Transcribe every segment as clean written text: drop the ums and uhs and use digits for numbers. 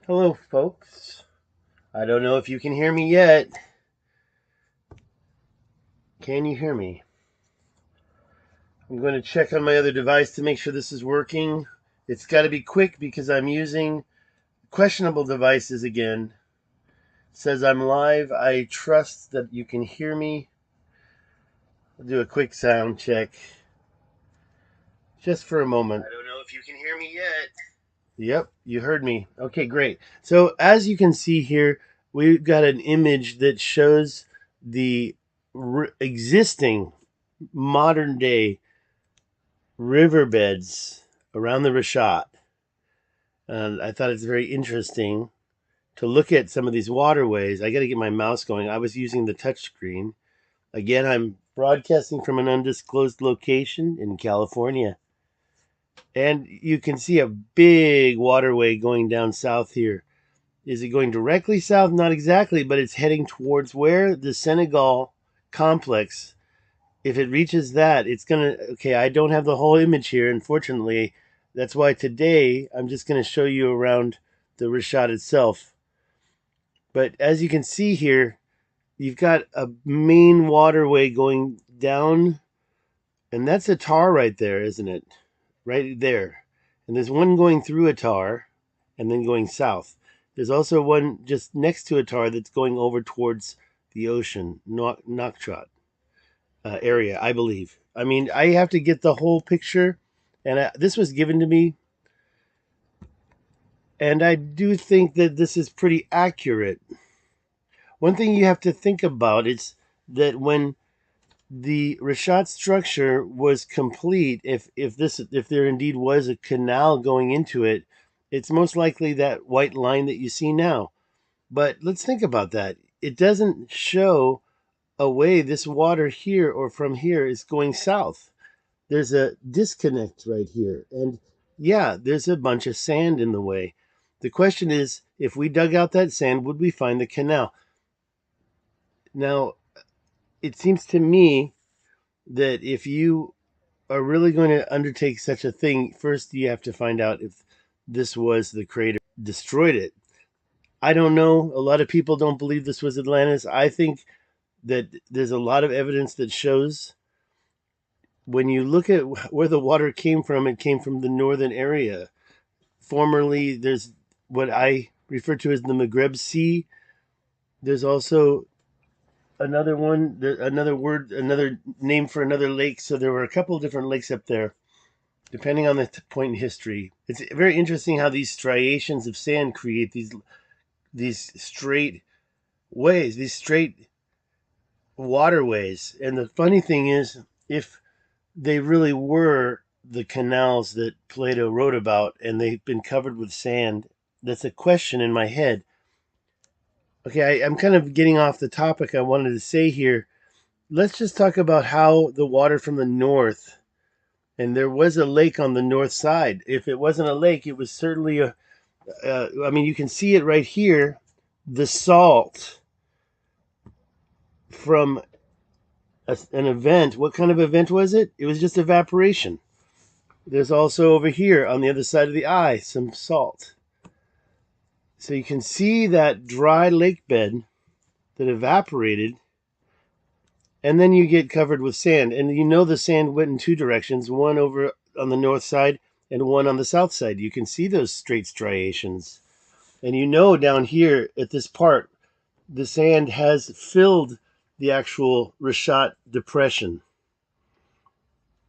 Hello, folks. I don't know if you can hear me yet. Can you hear me? I'm going to check on my other device to make sure this is working. It's got to be quick because I'm using questionable devices again. It says I'm live. I trust that you can hear me. I'll do a quick sound check just for a moment. I don't know if you can hear me yet. Yep, you heard me. Okay, great. So as you can see here, we've got an image that shows the existing modern day riverbeds around the Richat. And I thought it's very interesting to look at some of these waterways. I got to get my mouse going. I was using the touch screen. Again, I'm broadcasting from an undisclosed location in California. And you can see a big waterway going down south here. Is it going directly south? Not exactly, but it's heading towards where the Senegal complex. If it reaches that, it's going to... Okay, I don't have the whole image here, unfortunately. That's why today I'm just going to show you around the Richat itself. But as you can see here, you've got a main waterway going down, and that's a tar right there, isn't it? Right there. And there's one going through a tar and then going south. There's also one just next to a tar that's going over towards the ocean, Nokchat area, I believe. I mean, I have to get the whole picture, and this was given to me, and I do think that this is pretty accurate. One thing you have to think about is that when the Richat structure was complete, if there indeed was a canal going into it, it's most likely that white line that you see now. But let's think about that. It doesn't show a way this water here or from here is going south. There's a disconnect right here. And yeah, there's a bunch of sand in the way. The question is, if we dug out that sand, would we find the canal? Now, it seems to me that if you are really going to undertake such a thing, first you have to find out if this was the creator destroyed it. I don't know. A lot of people don't believe this was Atlantis. I think that there's a lot of evidence that shows when you look at where the water came from, it came from the northern area. Formerly, there's what I refer to as the Maghreb Sea. There's also another one, another word, another name for another lake. So there were a couple of different lakes up there, depending on the point in history. It's very interesting how these striations of sand create these straight ways, these straight waterways. And the funny thing is, if they really were the canals that Plato wrote about and they've been covered with sand, that's a question in my head. Okay, I'm kind of getting off the topic I wanted to say here. Let's just talk about how the water from the north, and there was a lake on the north side. If it wasn't a lake, it was certainly I mean, you can see it right here, the salt from an event. What kind of event was it? It was just evaporation. There's also over here on the other side of the eye some salt. So you can see that dry lake bed that evaporated, and then you get covered with sand. And you know the sand went in two directions, one over on the north side and one on the south side. You can see those straight striations. And you know down here at this part, the sand has filled the actual Richat depression.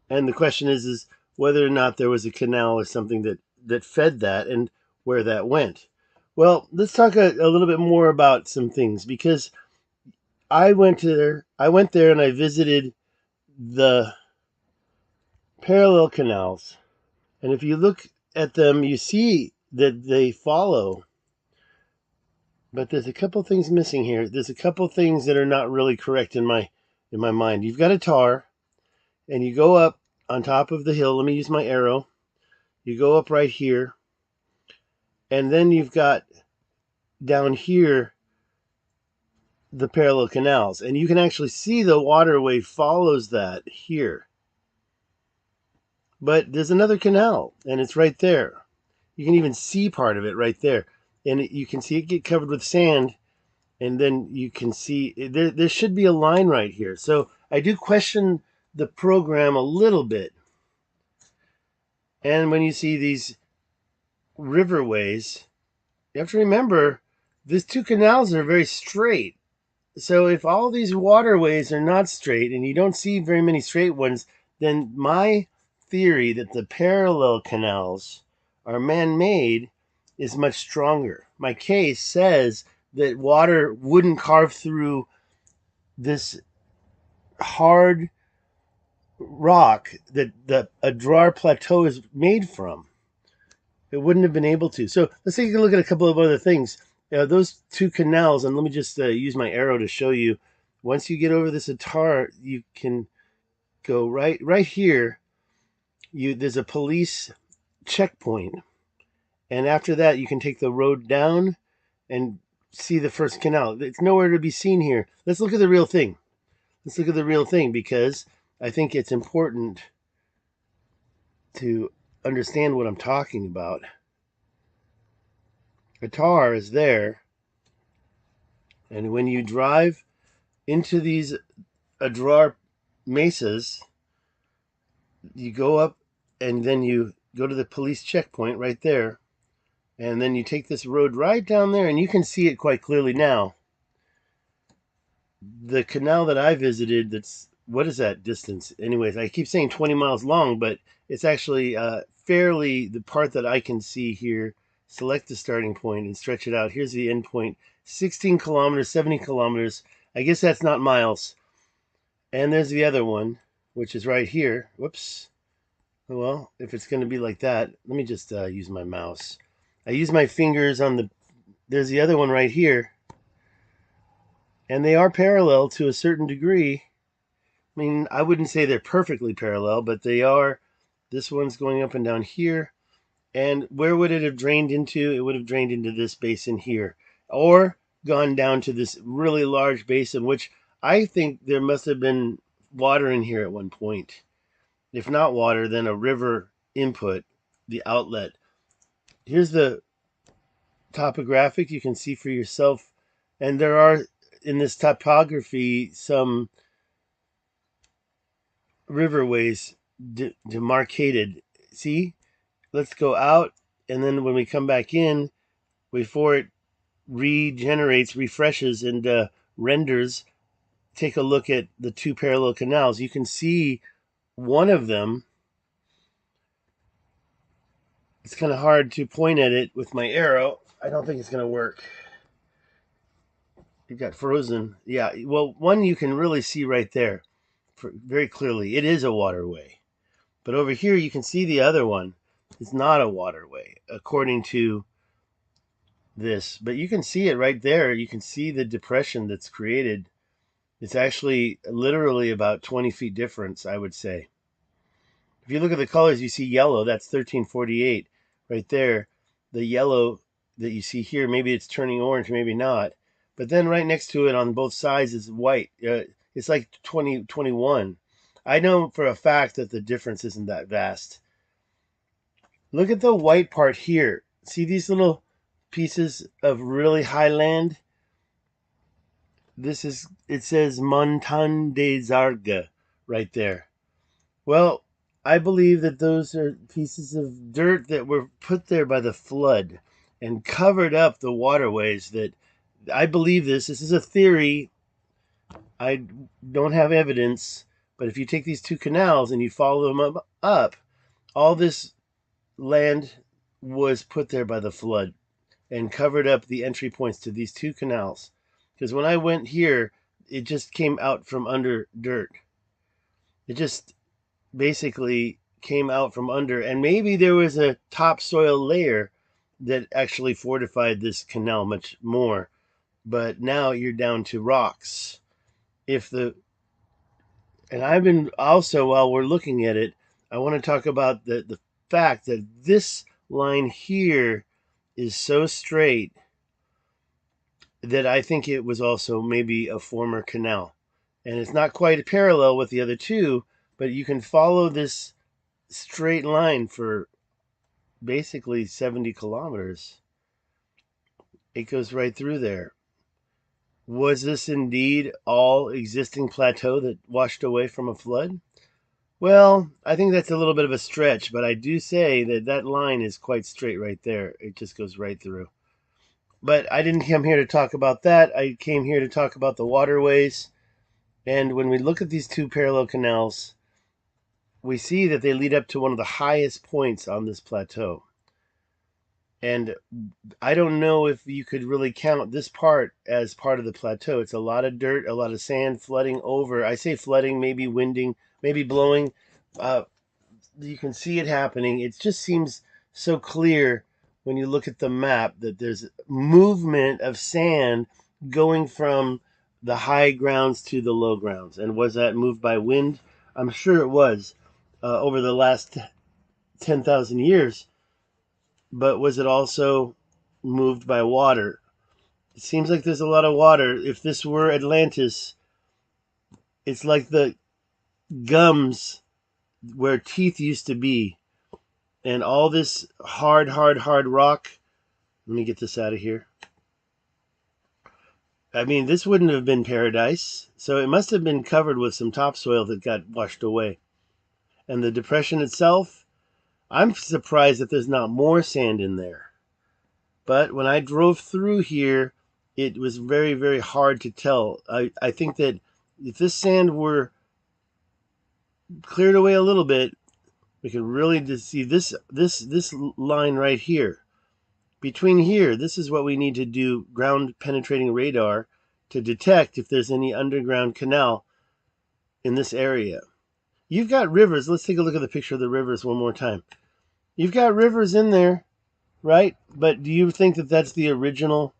And the question is whether or not there was a canal or something that fed that and where that went. Well, let's talk a little bit more about some things, because I went there and I visited the parallel canals. And if you look at them, you see that they follow. But there's a couple things missing here. There's a couple things that are not really correct in my mind. You've got a tar, and you go up on top of the hill. Let me use my arrow. You go up right here, and then you've got down here the parallel canals, and you can actually see the waterway follows that here. But there's another canal, and it's right there. You can even see part of it right there. and you can see it get covered with sand, and then you can see there should be a line right here. So I do question the program a little bit. And when you see these riverways, you have to remember these two canals are very straight. So if all these waterways are not straight and you don't see very many straight ones, then my theory that the parallel canals are man-made is much stronger. My case says that water wouldn't carve through this hard rock that the Adrar Plateau is made from. It wouldn't have been able to. So let's take a look at a couple of other things. Those two canals, and let me just use my arrow to show you. Once you get over this Atar, you can go right here. There's a police checkpoint, and after that, you can take the road down and see the first canal. It's nowhere to be seen here. Let's look at the real thing. Let's look at the real thing, because I think it's important to understand what I'm talking about. Atar is there, and when you drive into these Adrar mesas, you go up and then you go to the police checkpoint right there, and then you take this road right down there, and you can see it quite clearly now. The canal that I visited, that's, what is that distance? Anyways, I keep saying 20 miles long, but it's actually fairly, the part that I can see here, select the starting point and stretch it out. Here's the end point, 16 kilometers, 70 kilometers. I guess that's not miles. And there's the other one, which is right here. Whoops. Well, if it's going to be like that, let me just use my mouse. I use my fingers on the, there's the other one right here. And they are parallel to a certain degree. I mean, I wouldn't say they're perfectly parallel, but they are. This one's going up and down here. And where would it have drained into? It would have drained into this basin here, or gone down to this really large basin, which I think there must have been water in here at one point. If not water, then a river input, the outlet. Here's the topographic. You can see for yourself. And there are, in this topography, some riverways demarcated. See? Let's go out, and then when we come back in, before it regenerates, refreshes, and renders, take a look at the two parallel canals. You can see one of them. It's kind of hard to point at it with my arrow. I don't think it's going to work. It got frozen. Yeah, well, one you can really see right there very clearly. It is a waterway. But over here, you can see the other one. It's not a waterway, according to this. But you can see it right there. You can see the depression that's created. It's actually literally about 20 feet difference, I would say. If you look at the colors, you see yellow. That's 1348 right there. The yellow that you see here, maybe it's turning orange, maybe not. But then right next to it on both sides is white. It's like 2021. I know for a fact that the difference isn't that vast. Look at the white part here. See these little pieces of really high land? It says Montagne des Arges right there. Well, I believe that those are pieces of dirt that were put there by the flood and covered up the waterways. That I believe this. This is a theory. I don't have evidence, but if you take these two canals and you follow them up, all this land was put there by the flood and covered up the entry points to these two canals. Because when I went here, it just came out from under dirt. It just basically came out from under, and maybe there was a topsoil layer that actually fortified this canal much more. But now you're down to rocks. And I've been also, while we're looking at it, I want to talk about the fact that this line here is so straight that I think it was also maybe a former canal. And it's not quite parallel with the other two, but you can follow this straight line for basically 70 kilometers. It goes right through there. Was this indeed all existing plateau that washed away from a flood? Well, I think that's a little bit of a stretch, but I do say that that line is quite straight right there. It just goes right through. But I didn't come here to talk about that. I came here to talk about the waterways. And when we look at these two parallel canals, we see that they lead up to one of the highest points on this plateau. And I don't know if you could really count this part as part of the plateau. It's a lot of dirt, a lot of sand flooding over. I say flooding, maybe winding, maybe blowing. You can see it happening. It just seems so clear when you look at the map that there's movement of sand going from the high grounds to the low grounds. And was that moved by wind? I'm sure it was over the last 10,000 years. But was it also moved by water? It seems like there's a lot of water. If this were Atlantis, it's like the gums where teeth used to be. And all this hard rock. Let me get this out of here. I mean, this wouldn't have been paradise. So it must have been covered with some topsoil that got washed away. And the depression itself, I'm surprised that there's not more sand in there. But when I drove through here, it was very hard to tell. I think that if this sand were cleared away a little bit, we could really just see this line right here. Between here, this is what we need to do ground penetrating radar to detect if there's any underground canal in this area. You've got rivers. Let's take a look at the picture of the rivers one more time. You've got rivers in there, right? But do you think that that's the original?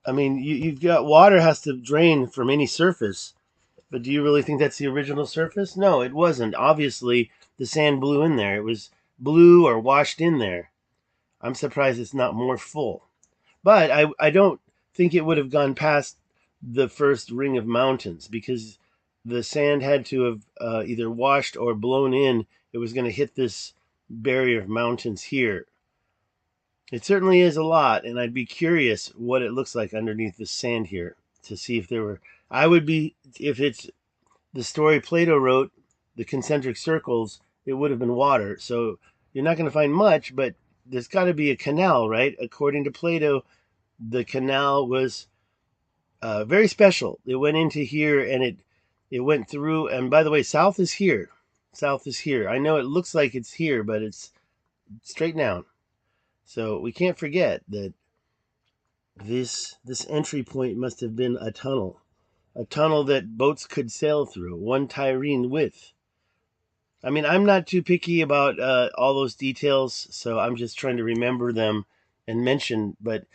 I mean, you've got water has to drain from any surface, but do you really think that's the original surface? No, it wasn't. Obviously, the sand blew in there. It was blew or washed in there. I'm surprised it's not more full. But I don't think it would have gone past the first ring of mountains because the sand had to have either washed or blown in. It was going to hit this barrier of mountains here. It certainly is a lot, and I'd be curious what it looks like underneath the sand here to see if there were. I would be, if it's the story Plato wrote, the concentric circles, it would have been water. So you're not going to find much, but there's got to be a canal, right? According to Plato, the canal was very special. It went into here and it went through. And by the way, south is here. South is here. I know it looks like it's here, but it's straight down. So we can't forget that this entry point must have been a tunnel that boats could sail through, one trireme width. I mean, I'm not too picky about all those details, so I'm just trying to remember them and mention. But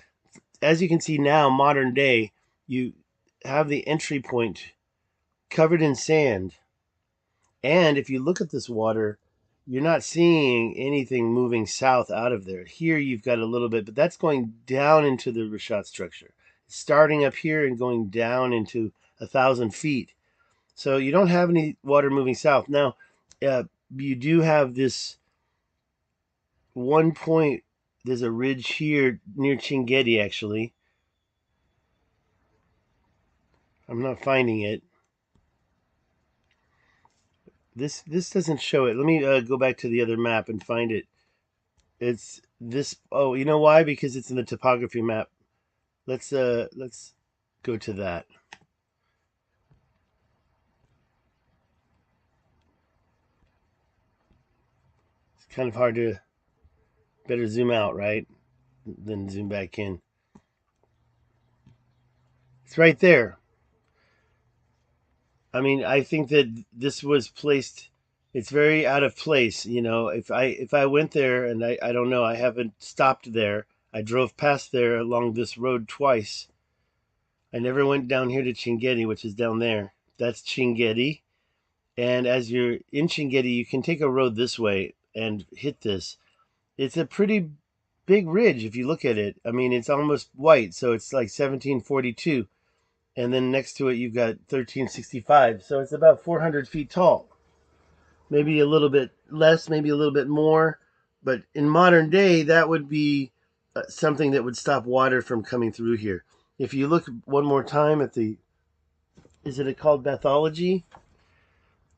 as you can see now, modern day, you have the entry point covered in sand. And if you look at this water, you're not seeing anything moving south out of there. Here you've got a little bit, but that's going down into the Richat structure. Starting up here and going down into 1,000 feet. So you don't have any water moving south. Now, you do have this one point. There's a ridge here near Chinguetti, actually. I'm not finding it. This doesn't show it. Let me go back to the other map and find it. It's this. Oh, you know why? Because it's in the topography map. Let's go to that. It's kind of hard to. Better zoom out, right? Then zoom back in. It's right there. I mean, I think that this was placed. It's very out of place. You know, if I went there and I don't know, I haven't stopped there. I drove past there along this road twice. I never went down here to Chinguetti, which is down there. That's Chinguetti. And as you're in Chinguetti, you can take a road this way and hit this. It's a pretty big ridge if you look at it. I mean, it's almost white, so it's like 1742. And then next to it, you've got 1365. So it's about 400 feet tall. Maybe a little bit less, maybe a little bit more. But in modern day, that would be something that would stop water from coming through here. If you look one more time at the, is it called Bathology?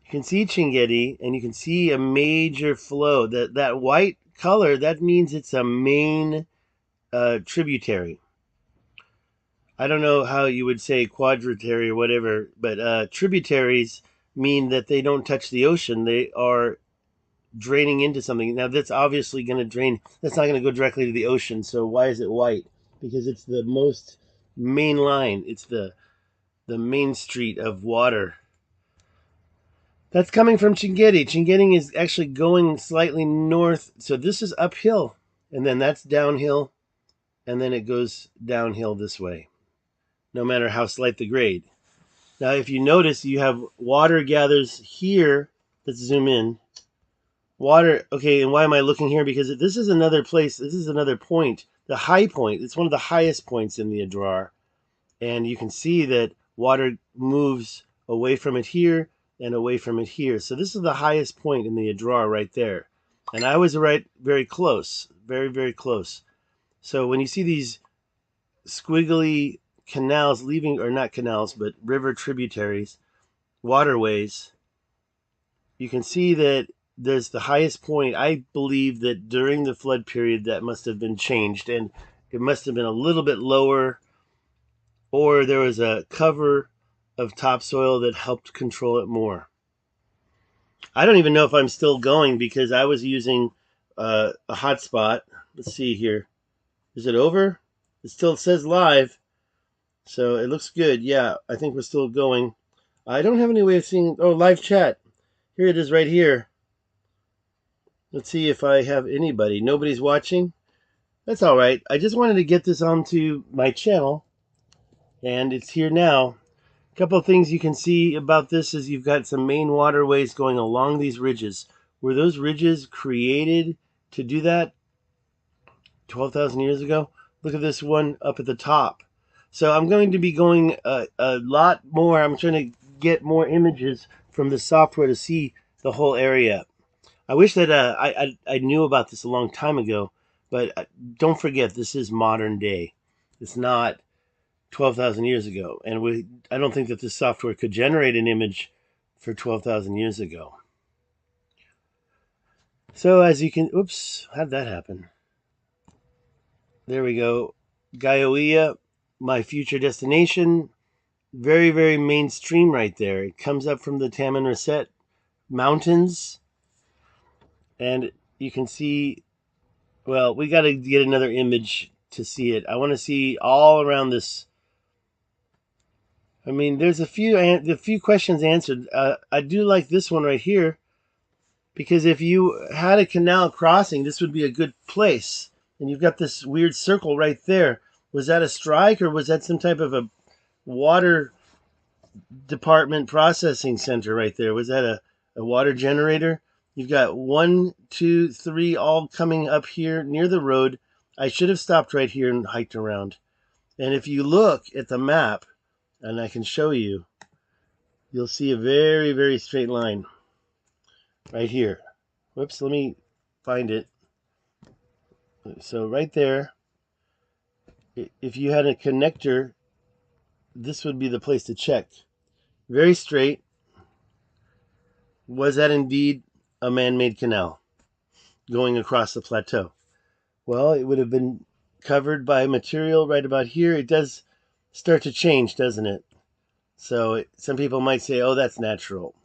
You can see Chinguetti, and you can see a major flow. That white color, that means it's a main tributary. I don't know how you would say quadritary or whatever, but tributaries mean that they don't touch the ocean. They are draining into something. Now that's obviously going to drain. That's not going to go directly to the ocean. So why is it white? Because it's the most main line. It's the main street of water. That's coming from Chinguetti. Chinguetti is actually going slightly north. So this is uphill, and then that's downhill, and then it goes downhill this way, no matter how slight the grade. Now, if you notice, you have water gathers here. Let's zoom in. Water, okay, and why am I looking here? Because this is another place, this is another point, the high point. It's one of the highest points in the Adrar. And you can see that water moves away from it here and away from it here. So this is the highest point in the Adrar right there. And I was right very close, very, very close. So when you see these squiggly canals leaving, or not canals, but river tributaries, waterways, you can see that there's the highest point. I believe that during the flood period that must have been changed, and it must have been a little bit lower, or there was a cover of topsoil that helped control it more. I don't even know if I'm still going because I was using a hotspot. Let's see here. Is it over? It still says live, so it looks good. Yeah, I think we're still going. I don't have any way of seeing. Oh, live chat. Here it is right here. Let's see if I have anybody. Nobody's watching? That's all right. I just wanted to get this onto my channel, and it's here now. A couple of things you can see about this is you've got some main waterways going along these ridges. Were those ridges created to do that 12,000 years ago? Look at this one up at the top. So I'm going to be going a lot more. I'm trying to get more images from the software to see the whole area. I wish that I knew about this a long time ago, but don't forget, this is modern day. It's not 12,000 years ago. And I don't think that this software could generate an image for 12,000 years ago. So as you can, oops, how'd that happen? There we go. Gaiouia, my future destination. Very, very mainstream right there. It comes up from the Tamanrasset Mountains. And you can see, well, we got to get another image to see it. I want to see all around this. I mean, there's a few questions answered. I do like this one right here, because if you had a canal crossing, this would be a good place. And you've got this weird circle right there. Was that a strike, or was that some type of a water department processing center right there? Was that a water generator? You've got 1, 2, 3 all coming up here near the road. I should have stopped right here and hiked around. And if you look at the map, and I can show you, you'll see a very, very straight line right here. Whoops, let me find it. So right there, if you had a connector, this would be the place to check. Very straight. Was that indeed a man-made canal going across the plateau? Well, it would have been covered by material right about here. It does start to change, doesn't it? So some people might say, oh, that's natural.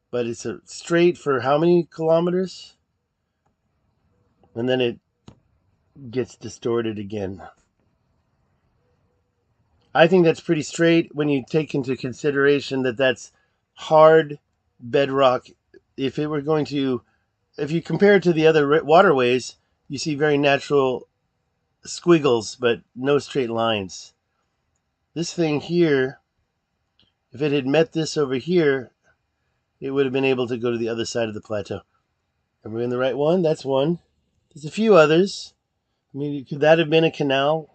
But it's a straight for how many kilometers? And then it gets distorted again. I think that's pretty straight when you take into consideration that that's hard bedrock. If it were going to, if you compare it to the other waterways, you see very natural squiggles, but no straight lines. This thing here, if it had met this over here, it would have been able to go to the other side of the plateau. Are we in the right one? That's one. There's a few others. I mean, could that have been a canal?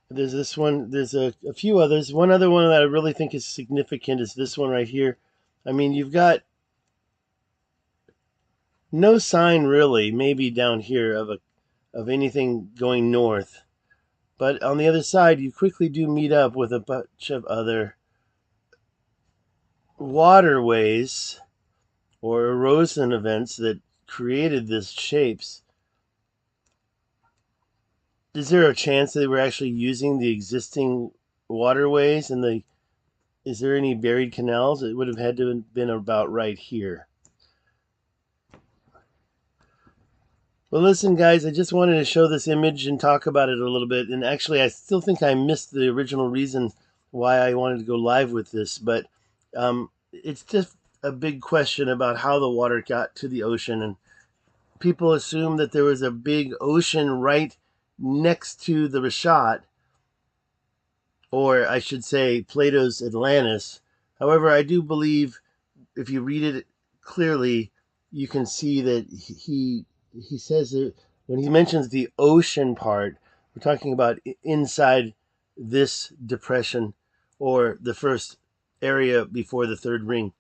There's this one. There's a few others. One other one that I really think is significant is this one right here. I mean, you've got no sign really, maybe down here of anything going north. But on the other side, you quickly do meet up with a bunch of other waterways or erosion events that created these shapes. Is there a chance they were actually using the existing waterways and is there any buried canals? It would have had to have been about right here. Well, listen, guys, I just wanted to show this image and talk about it a little bit. And actually, I still think I missed the original reason why I wanted to go live with this. But it's just a big question about how the water got to the ocean. And people assume that there was a big ocean right next to the Richat, or I should say Plato's Atlantis. However, I do believe if you read it clearly, you can see that he says that when he mentions the ocean part, we're talking about inside this depression or the first area before the third ring.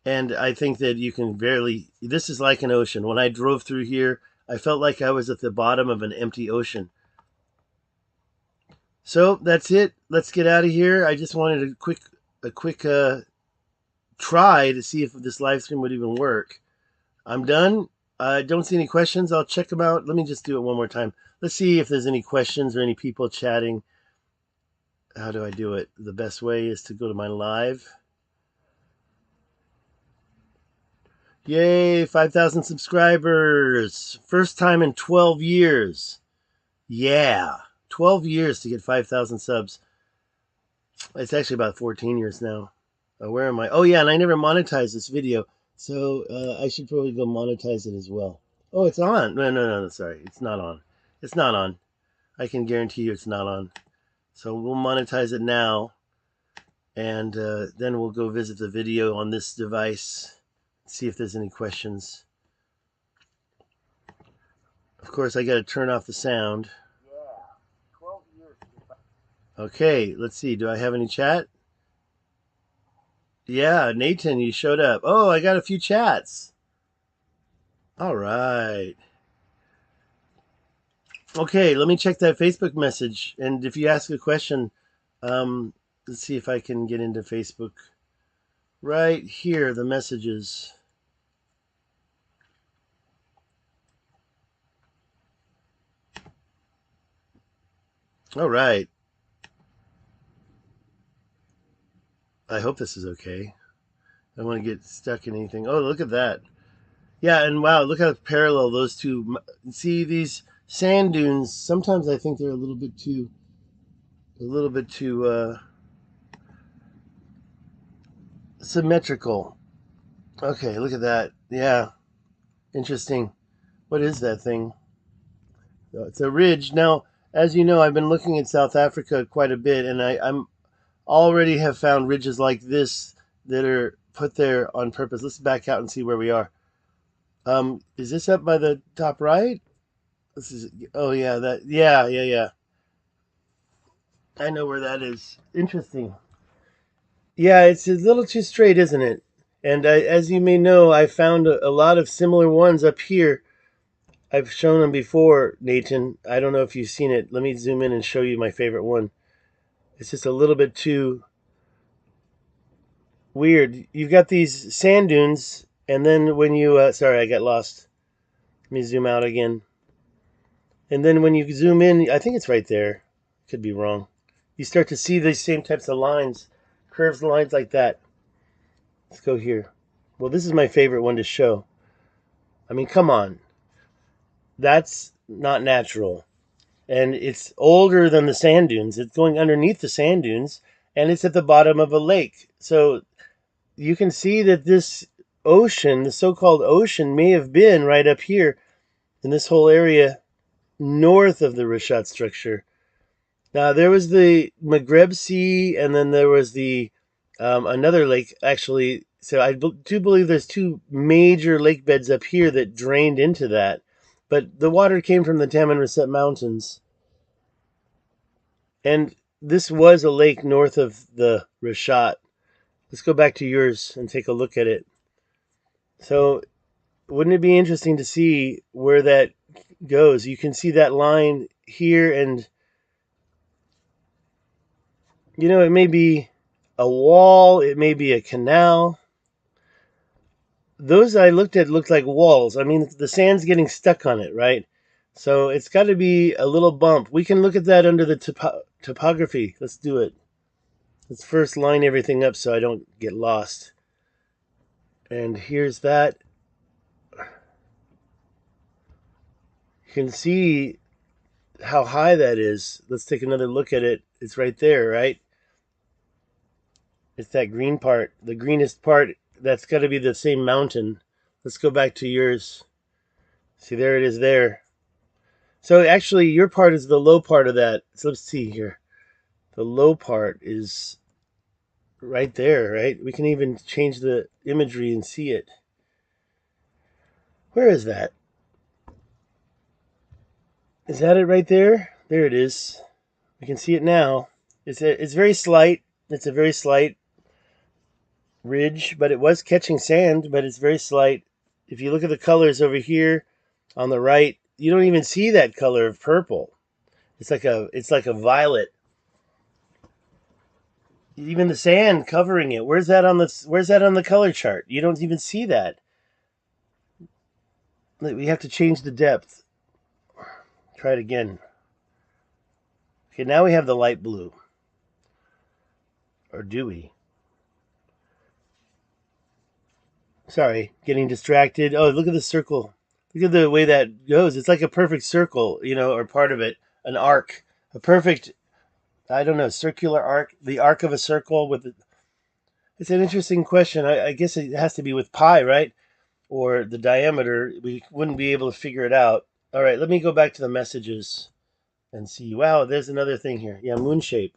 And I think that you can barely, this is like an ocean. When I drove through here, I felt like I was at the bottom of an empty ocean. So that's it. Let's get out of here. I just wanted a quick try to see if this live stream would even work. I'm done. I don't see any questions. I'll check them out. Let me just do it one more time. Let's see if there's any questions or any people chatting. How do I do it? The best way is to go to my live. Yay, 5,000 subscribers. First time in 12 years. Yeah, 12 years to get 5,000 subs. It's actually about 14 years now. Where am I? Oh, yeah, and I never monetized this video. So I should probably go monetize it as well. Oh, it's on. No, sorry. It's not on. It's not on. I can guarantee you it's not on. So we'll monetize it now. And then we'll go visit the video on this device. See if there's any questions. Of course, I got to turn off the sound. Yeah, 12 years. Okay, let's see. Do I have any chat? Yeah, Nathan, you showed up. Oh, I got a few chats. All right. Okay, let me check that Facebook message. And if you ask a question, let's see if I can get into Facebook. Right here, the messages. All right. I hope this is okay. I don't want to get stuck in anything. Oh, look at that. Yeah, and wow, look how parallel those two. See these sand dunes. Sometimes I think they're a little bit too symmetrical. Okay, look at that. Yeah, interesting. What is that thing? It's a ridge. Now, as you know, I've been looking at South Africa quite a bit, and I'm already have found ridges like this that are put there on purpose. Let's back out and see where we are. Is this up by the top right? This is. Oh yeah, that. Yeah. I know where that is. Interesting. Yeah, it's a little too straight, isn't it? And as you may know, I found a lot of similar ones up here. I've shown them before, Nathan. I don't know if you've seen it. Let me zoom in and show you my favorite one. It's just a little bit too weird. You've got these sand dunes, and then when you... sorry, I got lost. Let me zoom out again. And then when you zoom in, I think it's right there. Could be wrong. You start to see these same types of lines, curves lines like that. Let's go here. Well, this is my favorite one to show. I mean, come on. That's not natural. And it's older than the sand dunes. It's going underneath the sand dunes, and it's at the bottom of a lake. So you can see that this ocean, the so-called ocean, may have been right up here in this whole area north of the Richat structure. Now, there was the Maghreb Sea, and then there was the another lake, actually. So I do believe there's two major lake beds up here that drained into that. But the water came from the Tamanrasset Mountains. And this was a lake north of the Richat. Let's go back to yours and take a look at it. So wouldn't it be interesting to see where that goes? You can see that line here, and it may be a wall, it may be a canal. Those I looked at looked like walls. I mean, the sand's getting stuck on it, right? So it's got to be a little bump. We can look at that under the topography. Let's do it. Let's first line everything up so I don't get lost. And here's that. You can see how high that is. Let's take another look at it. It's right there, right? It's that green part, the greenest part. That's got to be the same mountain. Let's go back to yours. See, there it is there. So actually, your part is the low part of that. So let's see here. The low part is right there, right? We can even change the imagery and see it. Where is that? Is that it right there? There it is. We can see it now. It's very slight. It's a very slight ridge, but it was catching sand, but it's very slight. If you look at the colors over here on the right, you don't even see that color of purple. It's like a violet. Even the sand covering it. Where's that on the color chart? You don't even see that. We have to change the depth. Try it again. Okay, now we have the light blue. Or do we? Sorry, getting distracted. Oh, look at the circle. Look at the way that goes. It's like a perfect circle, or part of it. An arc. A perfect, I don't know, circular arc. The arc of a circle with... It's an interesting question. I guess it has to be with pi, right? Or the diameter. We wouldn't be able to figure it out. All right, let me go back to the messages and see. Wow, there's another thing here. Yeah, moon shape.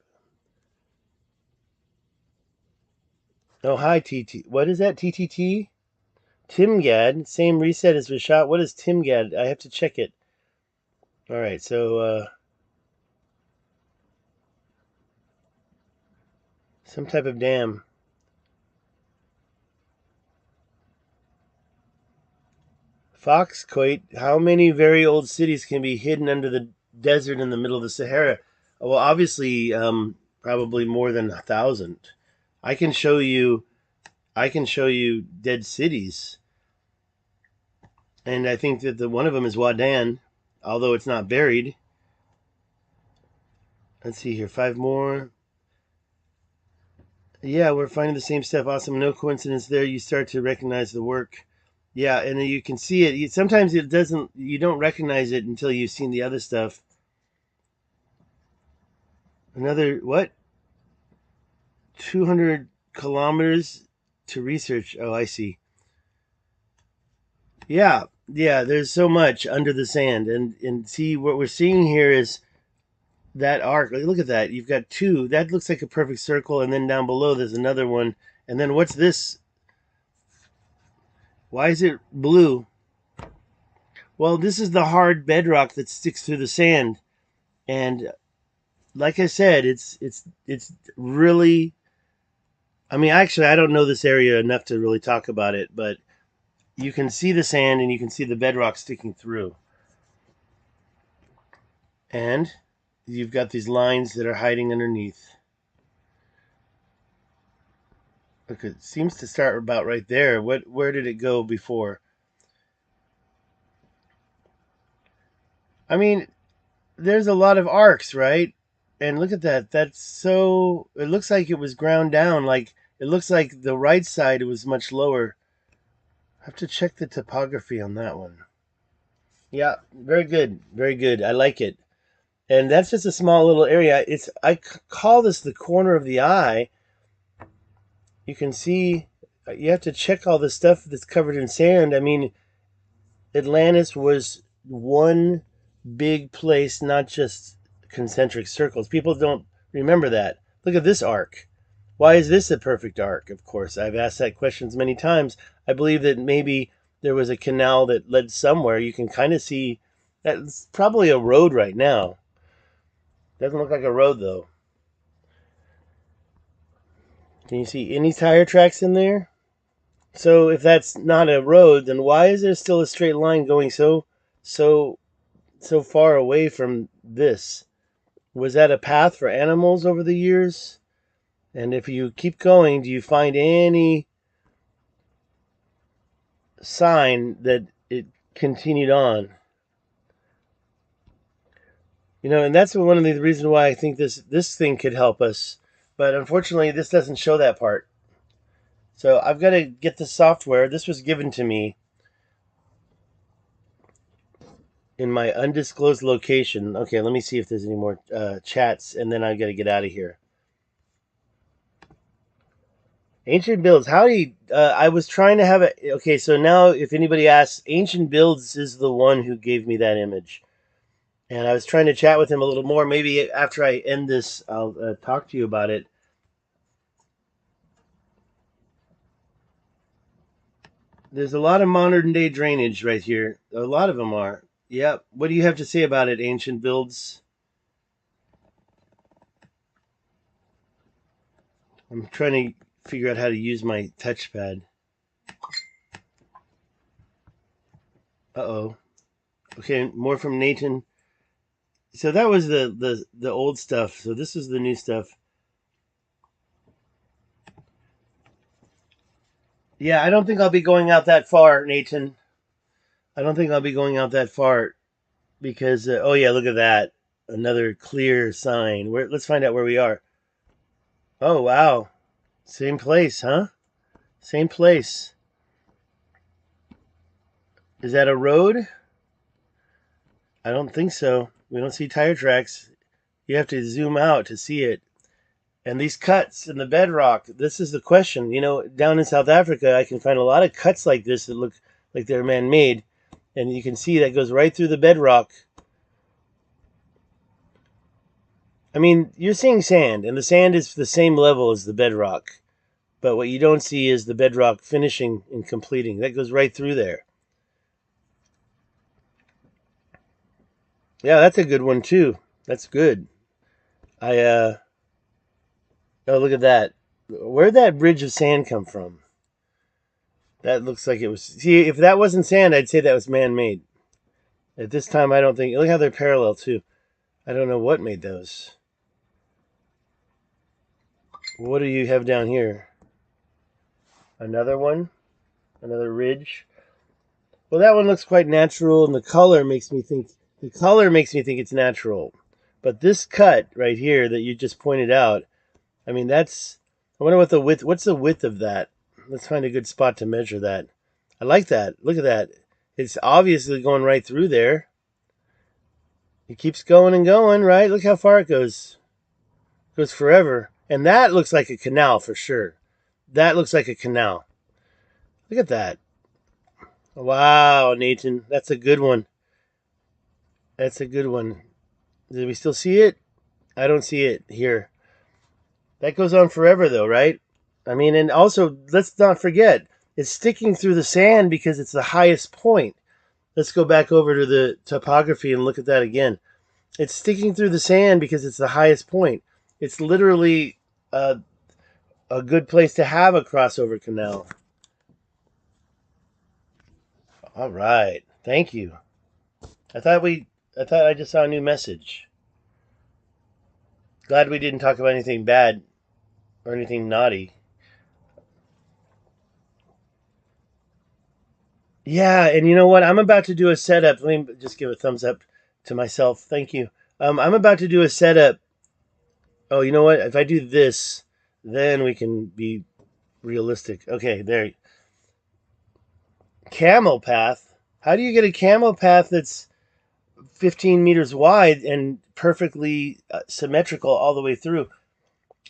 Oh, hi, TT. What is that, TTT? Timgad. Same reset as Richat. What is Timgad? I have to check it. All right, so some type of dam. Foxcoit. How many very old cities can be hidden under the desert in the middle of the Sahara? Well, obviously, probably more than 1,000. I can show you. I can show you dead cities, and I think that one of them is Wadan, although it's not buried. Let's see here. 5 more. Yeah, we're finding the same stuff. Awesome. No coincidence there. You start to recognize the work. Yeah, and you can see it. Sometimes it doesn't. You don't recognize it until you've seen the other stuff. Another what? 200 kilometers to research. Oh, I see. Yeah, yeah. There's so much under the sand, and see what we're seeing here is that arc. Look at that. You've got two. That looks like a perfect circle, and then down below there's another one. And then what's this? Why is it blue? Well, this is the hard bedrock that sticks through the sand, and like I said, it's really. I mean, actually, I don't know this area enough to really talk about it, but you can see the sand and you can see the bedrock sticking through, and you've got these lines that are hiding underneath. Look, it seems to start about right there. Where did it go before? I mean, there's a lot of arcs, right? And look at that. That's so. It looks like it was ground down. Like it looks like the right side was much lower. I have to check the topography on that one. Yeah, very good, very good. I like it. And that's just a small little area. I call this the corner of the eye. You can see. You have to check all the stuff that's covered in sand. I mean, Atlantis was one big place, not just concentric circles. People don't remember that. Look at this arc. Why is this a perfect arc? Of course, I've asked that questions many times. I believe that maybe there was a canal that led somewhere. You can kind of see that's probably a road right now. Doesn't look like a road though. Can you see any tire tracks in there? So if that's not a road, then why is there still a straight line going so so far away from this? Was that a path for animals over the years? And if you keep going, do you find any sign that it continued on? And that's one of the reasons why I think this thing could help us. But unfortunately, this doesn't show that part. So I've got to get the software. This was given to me in my undisclosed location. Okay, let me see if there's any more chats, and then I've got to get out of here. Ancient Builds. Howdy. I was trying to have it. Okay, so now if anybody asks, Ancient Builds is the one who gave me that image. And I was trying to chat with him a little more. Maybe after I end this, I'll talk to you about it. There's a lot of modern day drainage right here. A lot of them are. Yep. What do you have to say about it, Ancient Builds? I'm trying to figure out how to use my touchpad. Uh-oh. Okay, more from Nathan. So that was the old stuff. So this is the new stuff. Yeah, I don't think I'll be going out that far, Nathan. I don't think I'll be going out that far because oh yeah, look at that. Another clear sign. Let's find out where we are. Oh wow. Same place, huh? Same place. Is that a road? I don't think so. We don't see tire tracks. You have to zoom out to see it. And these cuts in the bedrock, this is the question. Down in South Africa, I can find a lot of cuts like this that look like they're man-made. And you can see that goes right through the bedrock. I mean, you're seeing sand, and the sand is the same level as the bedrock. But what you don't see is the bedrock finishing and completing. That goes right through there. Yeah, that's a good one, too. That's good. Oh, look at that. Where'd that bridge of sand come from? That looks like it was... See, if that wasn't sand, I'd say that was man-made. At this time, I don't think... Look how they're parallel, too. I don't know what made those. What do you have down here? Another one? Another ridge? Well, that one looks quite natural, and the color makes me think... it's natural. But this cut right here that you just pointed out, I mean, that's... I wonder what the width... What's the width of that? Let's find a good spot to measure that. I like that. Look at that. It's obviously going right through there. It keeps going and going, right? Look how far it goes. It goes forever. And that looks like a canal for sure. That looks like a canal. Look at that. Wow, Nathan. That's a good one. That's a good one. Did we still see it? I don't see it here. That goes on forever, though, right? I mean, and also, let's not forget, it's sticking through the sand because it's the highest point. Let's go back over to the topography and look at that again. It's sticking through the sand because it's the highest point. It's literally a good place to have a crossover canal. All right. Thank you. I thought I just saw a new message. Glad we didn't talk about anything bad or anything naughty. Yeah, and you know what? I'm about to do a setup. Let me just give a thumbs up to myself. Thank you. I'm about to do a setup. Oh, you know what? If I do this, then we can be realistic. Okay, there. Camel path. How do you get a camel path that's 15 meters wide and perfectly symmetrical all the way through?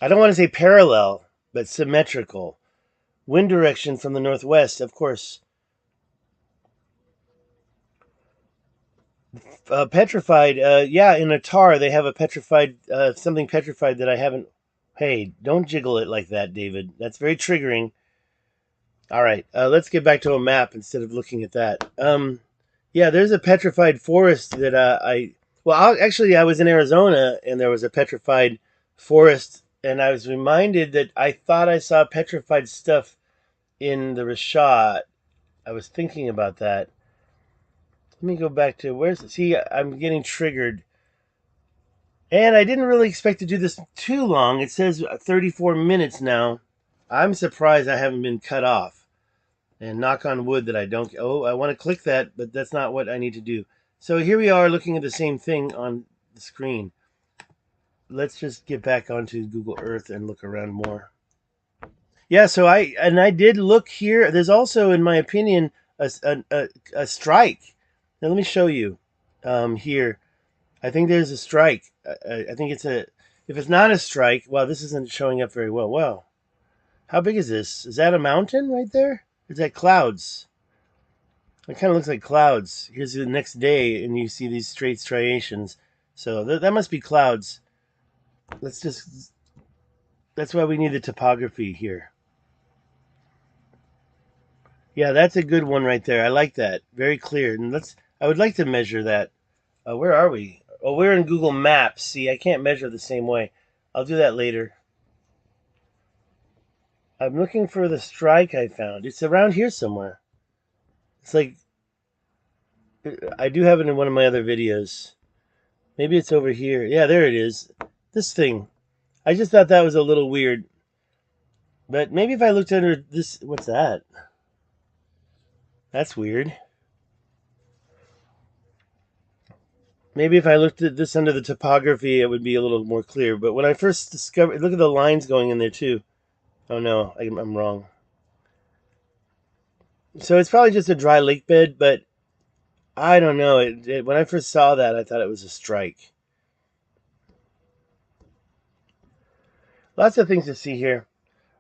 I don't want to say parallel, but symmetrical. Wind direction from the northwest, of course. Petrified, yeah, in a tar they have a petrified, something petrified that I haven't. Hey, don't jiggle it like that, David. That's very triggering. All right, let's get back to a map instead of looking at that. Yeah, there's a petrified forest that actually, I was in Arizona and there was a petrified forest, and I was reminded that I thought I saw petrified stuff in the Richat. I was thinking about that. Let me go back to where's. See, I'm getting triggered. And I didn't really expect to do this too long. It says 34 minutes now. I'm surprised I haven't been cut off. And knock on wood that I don't. Oh, I want to click that, but that's not what I need to do. So here we are looking at the same thing on the screen. Let's just get back onto Google Earth and look around more. Yeah, so I did look here. There's also, in my opinion, a strike. Now let me show you here. I think there's a strike. I think it's a. If it's not a strike, wow, this isn't showing up very well. Wow, how big is this? Is that a mountain right there? Is that clouds? It kind of looks like clouds. Here's the next day, and you see these straight striations. So that must be clouds. Let's just. That's why we need the topography here. Yeah, that's a good one right there. I like that. Very clear. And let's. I would like to measure that. Where are we? Oh, we're in Google Maps. See, I can't measure the same way. I'll do that later. I'm looking for the strike I found. It's around here somewhere. It's like I do have it in one of my other videos. Maybe it's over here. Yeah, there it is. This thing. I just thought that was a little weird. But maybe if I looked under this, what's that? That's weird. Maybe if I looked at this under the topography, it would be a little more clear. But when I first discovered, look at the lines going in there too. Oh no, I'm wrong. So it's probably just a dry lake bed, but I don't know. When I first saw that, I thought it was a strike. Lots of things to see here.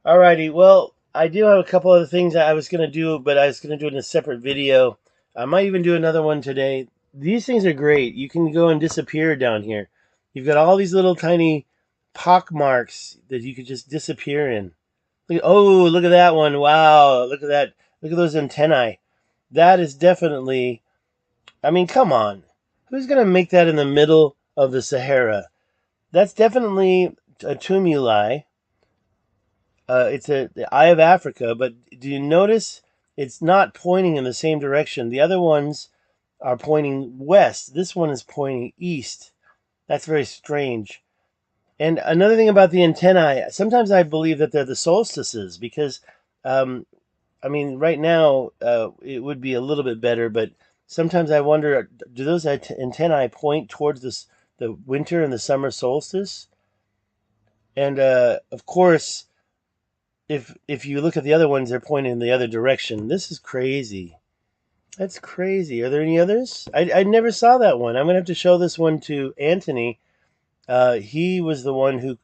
Alrighty, well, I do have a couple other things that I was going to do, but I was going to do it in a separate video. I might even do another one today. These things are great. You can go and disappear down here. You've got all these little tiny pock marks that you could just disappear in. Oh, look at that one. Wow, look at that. Look at those antennae. That is definitely, I mean, come on. Who's going to make that in the middle of the Sahara? That's definitely a tumuli. It's the Eye of Africa, but do you notice it's not pointing in the same direction? The other ones are pointing west. This one is pointing east. That's very strange. And another thing about the antennae, sometimes I believe that they're the solstices because, I mean, right now it would be a little bit better, but sometimes I wonder, do those antennae point towards the winter and the summer solstice? And of course, if you look at the other ones, they're pointing in the other direction. This is crazy. That's crazy. Are there any others? I never saw that one. I'm going to have to show this one to Anthony. He was the one who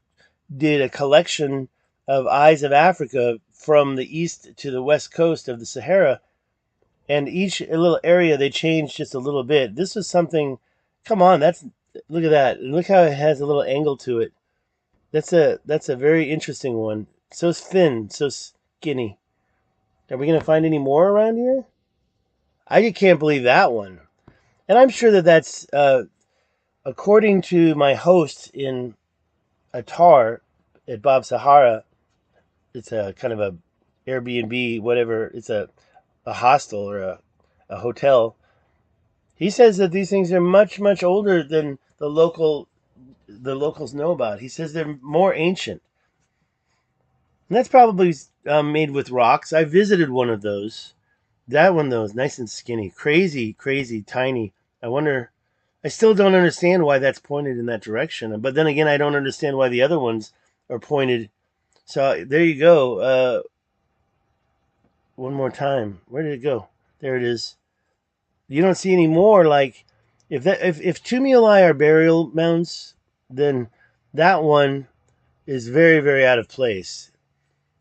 did a collection of Eyes of Africa from the east to the west coast of the Sahara. And each little area they changed just a little bit. This was something, come on, look at that. And look how it has a little angle to it. That's a very interesting one. So thin, so skinny. Are we going to find any more around here? I can't believe that one. And I'm sure that that's, according to my host in Atar at Bob Sahara, it's a kind of a Airbnb, whatever. It's a hostel or a hotel. He says that these things are much, much older than the locals know about. He says they're more ancient. And that's probably made with rocks. I visited one of those. That one, though, is nice and skinny. Crazy, crazy, tiny. I wonder. I still don't understand why that's pointed in that direction. But then again, I don't understand why the other ones are pointed. So there you go. One more time. Where did it go? There it is. You don't see any more. Like if tumuli are burial mounds, then that one is very, very out of place.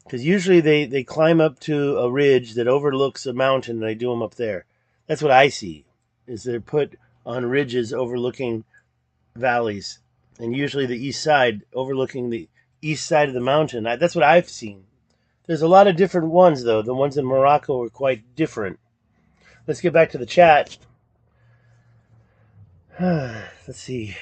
Because usually they climb up to a ridge that overlooks a mountain, and they do them up there. That's what I see, is they're put on ridges overlooking valleys, and usually the east side overlooking the east side of the mountain. That's what I've seen. There's a lot of different ones, though. The ones in Morocco are quite different. Let's get back to the chat. Let's see.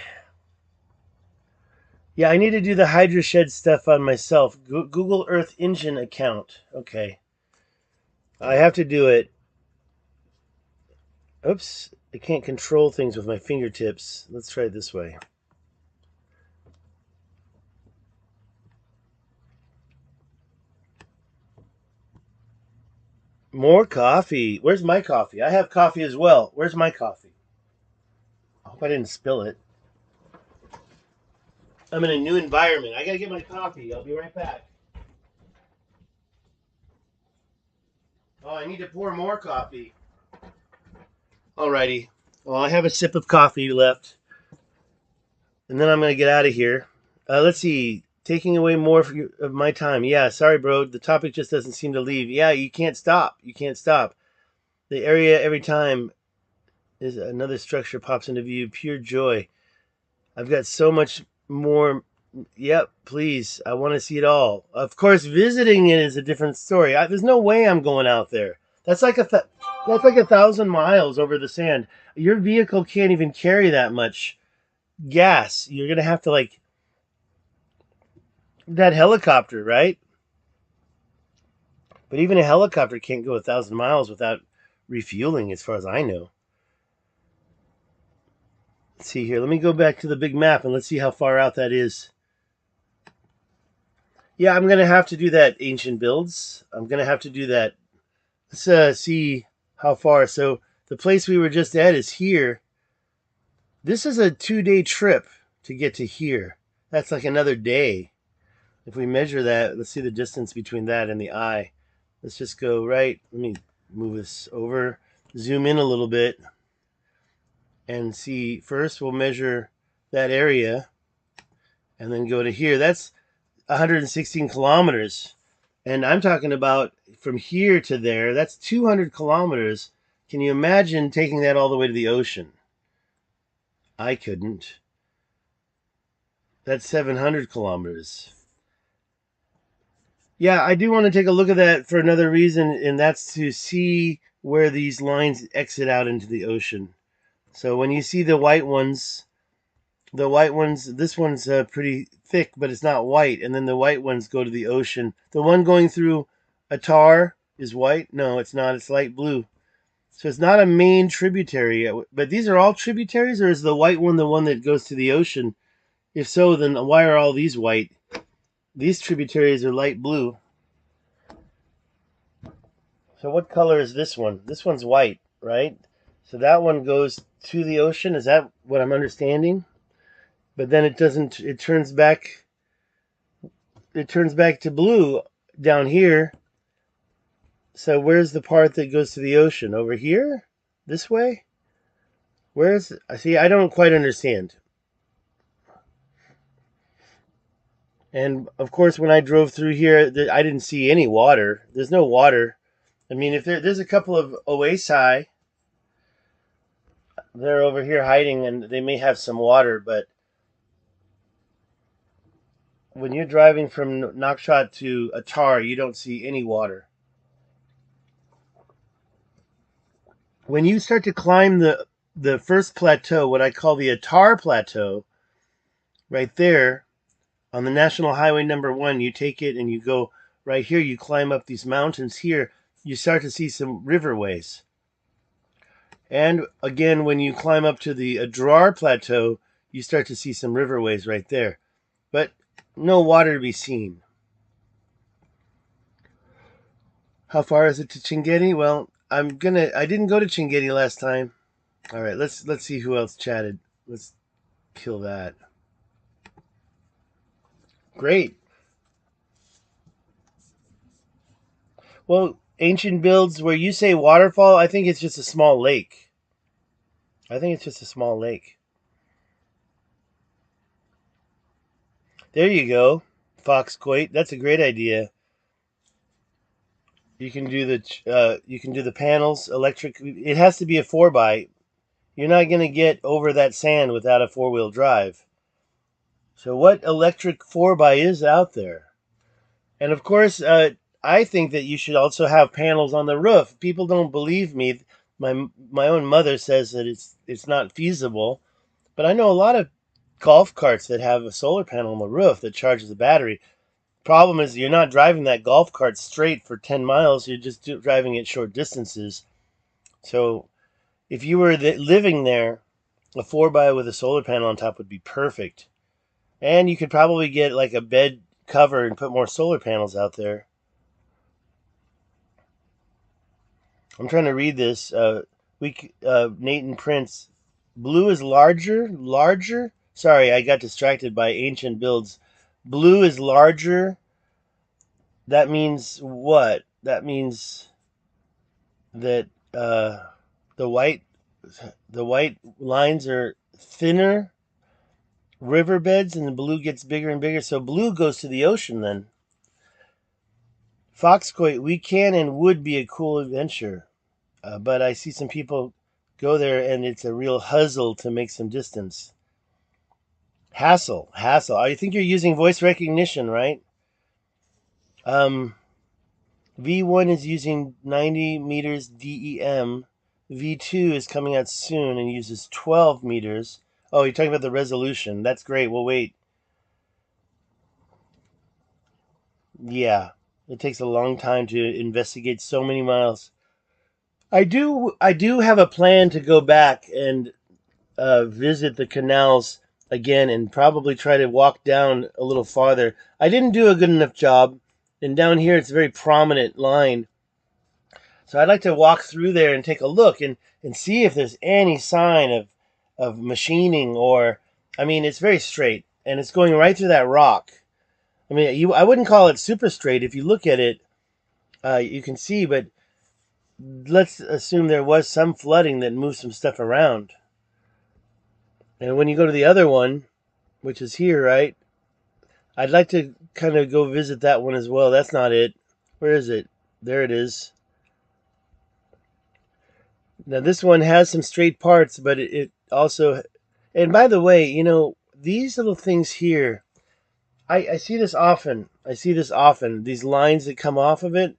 Yeah, I need to do the Hydra Shed stuff on myself. Google Earth Engine account. Okay. I have to do it. Oops, I can't control things with my fingertips. Let's try it this way. More coffee. Where's my coffee? I have coffee as well. Where's my coffee? I hope I didn't spill it. I'm in a new environment. I gotta get my coffee. I'll be right back. Oh, I need to pour more coffee. Alrighty. Well, I have a sip of coffee left, and then I'm gonna get out of here. Let's see. Taking away more of my time. Yeah, sorry, bro. The topic just doesn't seem to leave. Yeah, you can't stop. You can't stop. The area every time is another structure pops into view. Pure joy. I've got so much more. Yep, please. I want to see it all. Of course, visiting it is a different story. There's no way I'm going out there. That's like that's like 1,000 miles over the sand. Your vehicle can't even carry that much gas. You're gonna have to like that helicopter, right? But even a helicopter can't go 1,000 miles without refueling, as far as I know. Let's see here. Let me go back to the big map and let's see how far out that is. Yeah, I'm gonna have to do that. Ancient builds. I'm gonna have to do that. Let's see how far. So the place we were just at is here. This is a 2-day trip to get to here. That's like another day. If we measure that, let's see the distance between that and the eye. Let's just go right. Let me move this over. Zoom in a little bit and see. First, we'll measure that area and then go to here. That's 116 kilometers. And I'm talking about from here to there. That's 200 kilometers. Can you imagine taking that all the way to the ocean? I couldn't. That's 700 kilometers. Yeah, I do want to take a look at that for another reason, and that's to see where these lines exit out into the ocean. So when you see the white ones, this one's pretty thick, but it's not white. And then the white ones go to the ocean. The one going through Atar is white. No, it's not. It's light blue. So it's not a main tributary. But these are all tributaries, or is the white one the one that goes to the ocean? If so, then why are all these white? These tributaries are light blue. So what color is this one? This one's white, right? So that one goes to the ocean. Is that what I'm understanding? But then it doesn't. It turns back. It turns back to blue down here. So where's the part that goes to the ocean? Over here? This way? Where's... See, I don't quite understand. And of course, when I drove through here, I didn't see any water. There's no water. I mean, if there's a couple of oasi, they're over here hiding, and they may have some water. But when you're driving from Nouakchott to Atar, you don't see any water. When you start to climb the first plateau, what I call the Atar Plateau, right there on the National Highway #1, you take it and you go right here. You climb up these mountains here. You start to see some riverways. And again, when you climb up to the Adrar Plateau, you start to see some riverways right there. But no water to be seen. How far is it to Chinguetti? Well, I didn't go to Chinguetti last time. All right, let's see who else chatted. Let's kill that. Great. Well, ancient builds where you say waterfall, I think it's just a small lake. I think it's just a small lake. There you go, Foxcoit. That's a great idea. You can do the panels electric. It has to be a 4x. You're not going to get over that sand without a 4-wheel drive. So what electric 4x is out there? And of course, I think that you should also have panels on the roof. People don't believe me. My own mother says that it's not feasible, but I know a lot of golf carts that have a solar panel on the roof that charges the battery. Problem is, you're not driving that golf cart straight for 10 miles. You're just driving it short distances. So if you were living there, a 4x with a solar panel on top would be perfect. And you could probably get like a bed cover and put more solar panels out there. I'm trying to read this. Nathan Prince. Blue is larger. Larger? Sorry, I got distracted by ancient builds. Blue is larger. That means what? That means that the white the white lines are thinner riverbeds, and the blue gets bigger and bigger. So blue goes to the ocean then. Foxcoit, we can and would be a cool adventure. But I see some people go there and it's a real hustle to make some distance. Hassle. I think you're using voice recognition, right? V1 is using 90 meters DEM. V2 is coming out soon and uses 12 meters. Oh, you're talking about the resolution. That's great. We'll wait. Yeah, it takes a long time to investigate so many miles. I do have a plan to go back and visit the canals again and probably try to walk down a little farther. I didn't do a good enough job, and down here it's a very prominent line. So I'd like to walk through there and take a look and see if there's any sign of machining or, I mean, it's very straight and it's going right through that rock. I mean, I wouldn't call it super straight. If you look at it, you can see, but let's assume there was some flooding that moved some stuff around. And when you go to the other one, which is here, right? I'd like to kind of go visit that one as well. That's not it. Where is it? There it is. Now this one has some straight parts, but it also... And by the way, these little things here, I see this often. These lines that come off of it.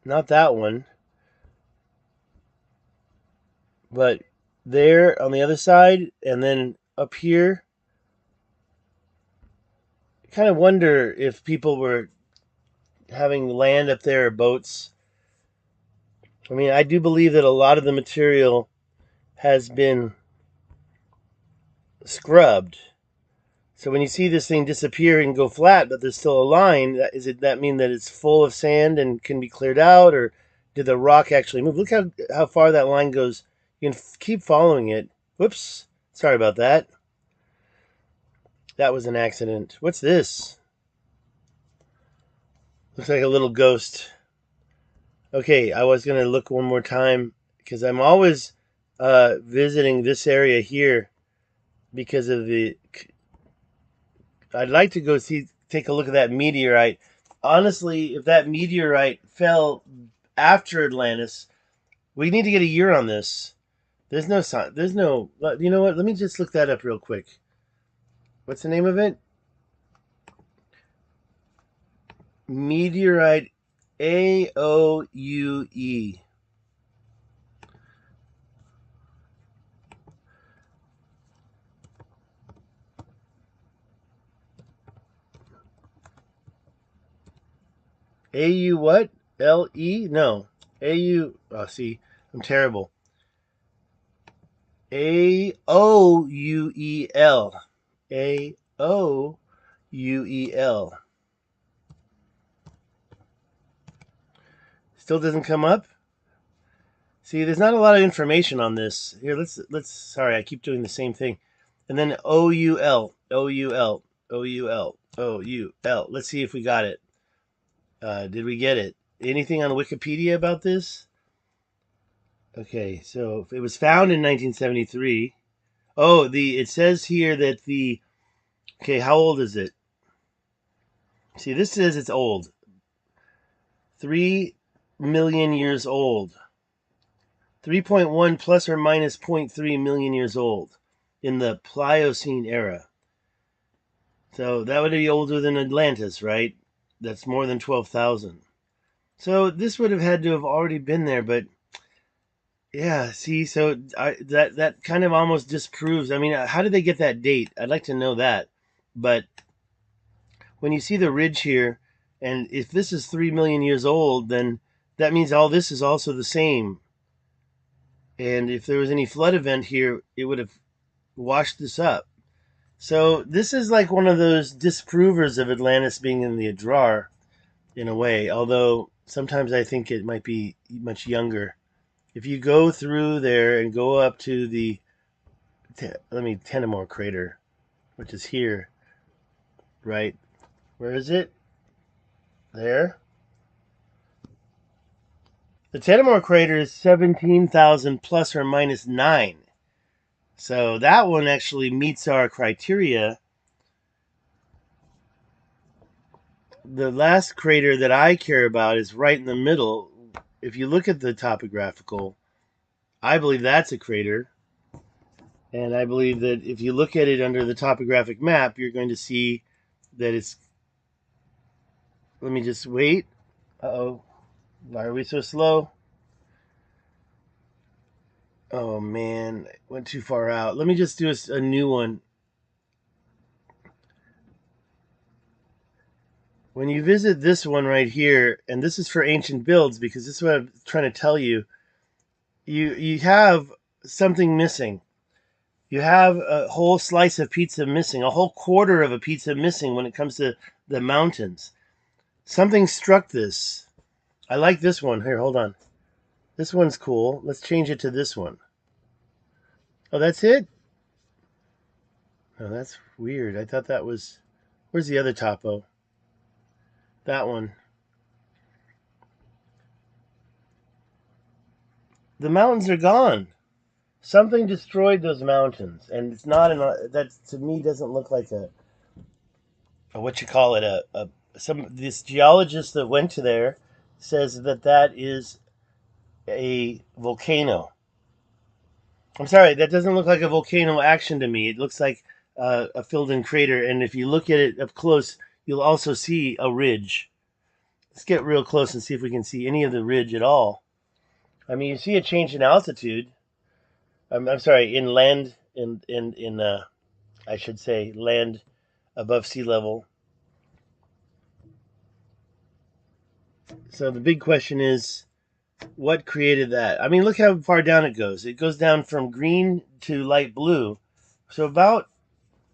Not that one. But there on the other side, and then up here. I kind of wonder if people were having land up there or boats. I mean, I do believe that a lot of the material has been scrubbed. So when you see this thing disappear and go flat, but there's still a line, that mean that it's full of sand and can be cleared out, or did the rock actually move? Look how far that line goes. You can keep following it. Whoops. Sorry about that. That was an accident. What's this? Looks like a little ghost. Okay, I was going to look one more time because I'm always visiting this area here because of the... I'd like to go take a look at that meteorite. Honestly, if that meteorite fell after Atlantis, we need to get a year on this. There's no sign. There's no... You know what? Let me just look that up real quick. What's the name of it? Meteorite AOUE. AU what? LE? No. AU. Oh, see, I'm terrible. AOUEL. AOUEL. Still doesn't come up? See, there's not a lot of information on this. Here, let's sorry, I keep doing the same thing. And then OUL. OUL. OUL. OUL. Let's see if we got it. Did we get it? Anything on Wikipedia about this? Okay, so it was found in 1973. Oh, it says here that okay, how old is it? See, this says it's old. 3 million years old. 3.1 plus or minus 0.3 million years old in the Pliocene era. So that would be older than Atlantis, right? That's more than 12,000. So this would have had to have already been there, but yeah, see, so that kind of almost disproves. I mean, how did they get that date? I'd like to know that. But when you see the ridge here, and if this is 3 million years old, then that means all this is also the same. And if there was any flood event here, it would have washed this up. So this is like one of those disprovers of Atlantis being in the Adrar, in a way, although sometimes I think it might be much younger. If you go through there and go up to the Tenamore crater, which is here, right? Where is it? There. The Tenamore crater is 17,000 plus or minus 9. So that one actually meets our criteria. The last crater that I care about is right in the middle. If you look at the topographical, I believe that's a crater. And I believe that if you look at it under the topographic map, you're going to see that it's... Let me just wait. Uh-oh. Why are we so slow? Oh, man. Went too far out. Let me just do a new one. When you visit this one right here, and this is for ancient builds, because this is what I'm trying to tell you, you have something missing. You have a whole slice of pizza missing, a whole quarter of a pizza missing when it comes to the mountains. Something struck this. I like this one. Here, hold on. This one's cool. Let's change it to this one. Oh, that's it? Oh, that's weird. I thought that was... Where's the other topo? That one. The mountains are gone. Something destroyed those mountains, and it's not that to me doesn't look like a what you call it this geologist that went to there says that is a volcano. I'm sorry, that doesn't look like a volcano action to me. It looks like a filled-in crater, and if you look at it up close, you'll also see a ridge. Let's get real close and see if we can see any of the ridge at all. I mean, you see a change in altitude. I'm sorry, in land, I should say land above sea level. So the big question is, what created that? I mean, look how far down it goes. It goes down from green to light blue. So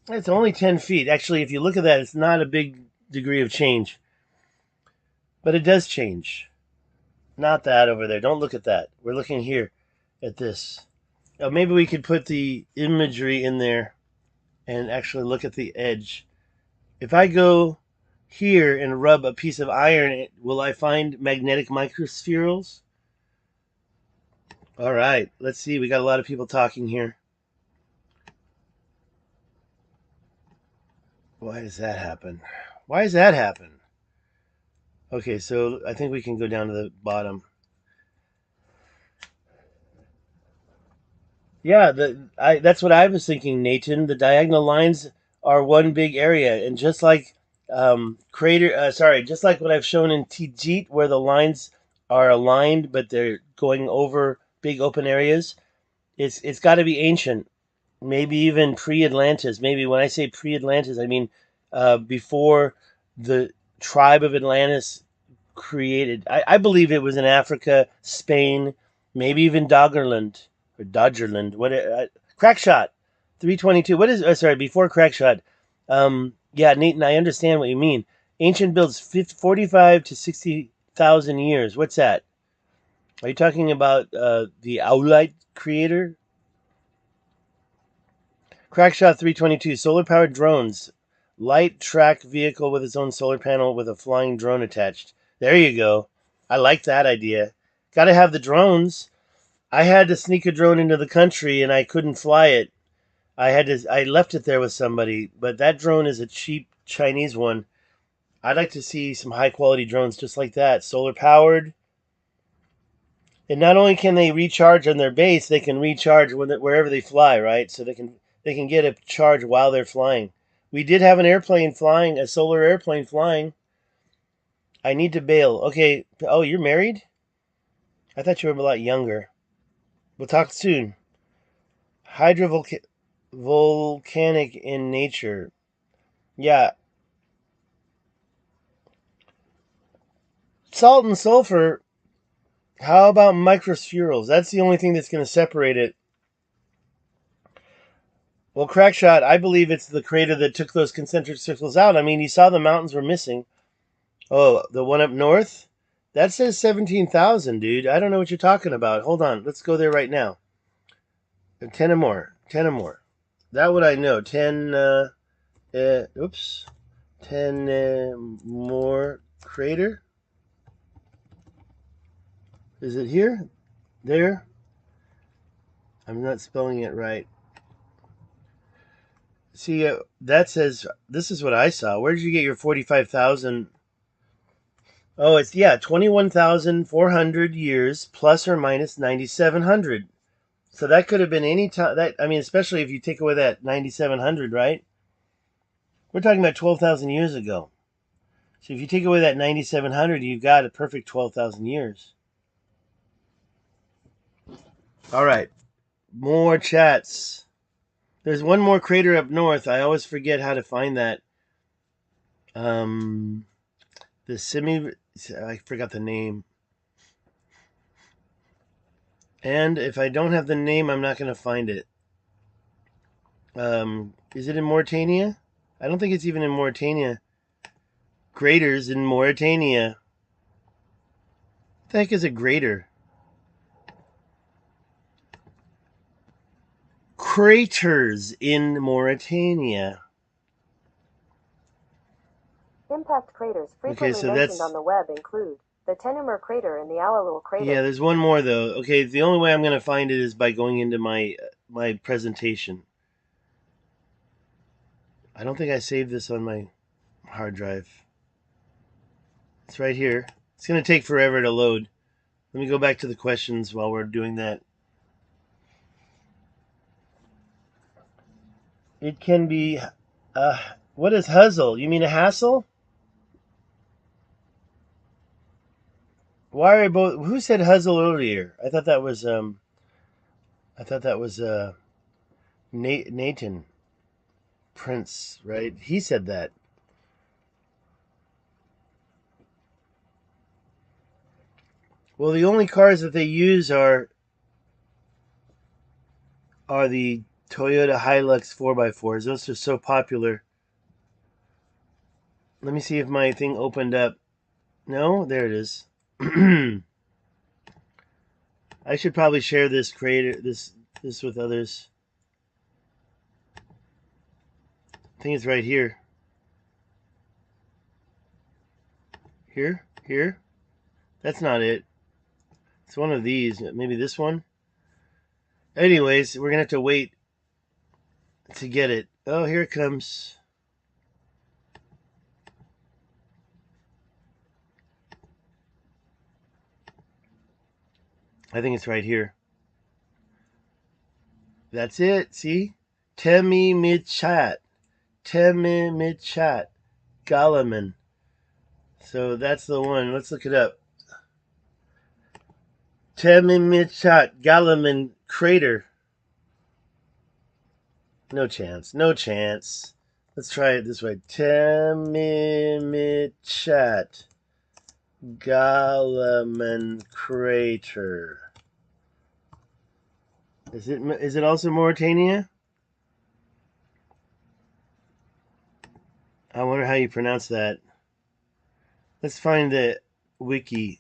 it's only 10 feet. Actually, if you look at that, it's not a big degree of change. But it does change. Not that over there. Don't look at that. We're looking here at this. Maybe we could put the imagery in there and actually look at the edge. If I go here and rub a piece of iron, will I find magnetic microspherules? All right, let's see. We got a lot of people talking here. Why does that happen? Why does that happen? Okay, so I think we can go down to the bottom. Yeah, that's what I was thinking, Nathan. The diagonal lines are one big area, and just like just like what I've shown in Tijit, where the lines are aligned but they're going over big open areas. It's got to be ancient, maybe even pre-Atlantis. Maybe when I say pre-Atlantis, I mean before the tribe of Atlantis created. I believe it was in Africa, Spain, maybe even Doggerland or Dodgerland. What Crackshot 322? What is? Sorry, before Crackshot. Yeah, Nathan, I understand what you mean. Ancient builds 45 to 60,000 years. What's that? Are you talking about the Owlite creator? Crackshot 322, solar-powered drones. Light track vehicle with its own solar panel with a flying drone attached. There you go. I like that idea. Got to have the drones. I had to sneak a drone into the country and I couldn't fly it. I left it there with somebody, but that drone is a cheap Chinese one. I'd like to see some high-quality drones just like that, solar-powered. And not only can they recharge on their base, they can recharge wherever they fly, right? So they can get a charge while they're flying. We did have an airplane flying, a solar airplane flying. I need to bail. Okay. Oh, you're married? I thought you were a lot younger. We'll talk soon. Hydrovolcanic in nature. Yeah. salt and sulfur. How about microspherules? That's the only thing that's going to separate it. Well, Crackshot, I believe it's the crater that took those concentric circles out. I mean, you saw the mountains were missing. Oh, the one up north? That says 17,000, dude. I don't know what you're talking about. Hold on. Let's go there right now. 10 or more. 10 or more. That would I know. 10, oops. 10 more crater. Is it here? There? I'm not spelling it right. See, that says, this is what I saw. Where did you get your 45,000? Oh, it's, yeah, 21,400 years plus or minus 9,700. So that could have been any time. That, I mean, especially if you take away that 9,700, right? We're talking about 12,000 years ago. So if you take away that 9,700, you've got a perfect 12,000 years. All right, more chats. There's one more crater up north. I always forget how to find that. I forgot the name. And if I don't have the name, I'm not going to find it. Is it in Mauritania? I don't think it's even in Mauritania. Craters in Mauritania. What the heck is a crater? Craters in Mauritania. Impact craters frequently mentioned on the web include the Tenumer crater and the Alalul crater. Yeah, there's one more though. Okay, the only way I'm going to find it is by going into my presentation. I don't think I saved this on my hard drive. It's right here. It's going to take forever to load. Let me go back to the questions while we're doing that. It can be, what is huzzle? You mean a hassle? Why are both? Who said huzzle earlier? I thought that was Nathan Prince, right? He said that. Well, the only cars that they use are the Toyota Hilux 4x4s. Those are so popular. Let me see if my thing opened up. No, there it is. I should probably share this this with others. I think it's right here. Here. That's not it. It's one of these. Maybe this one. Anyways, we're gonna have to wait to get it. Oh, here it comes. I think it's right here. That's it. See? Temi Michat. Galaman. So that's the one. Let's look it up. Temi Michat Galaman crater. No chance. No chance. Let's try it this way. Temi Michat Galaman crater. Is it also Mauritania? I wonder how you pronounce that. Let's find the wiki.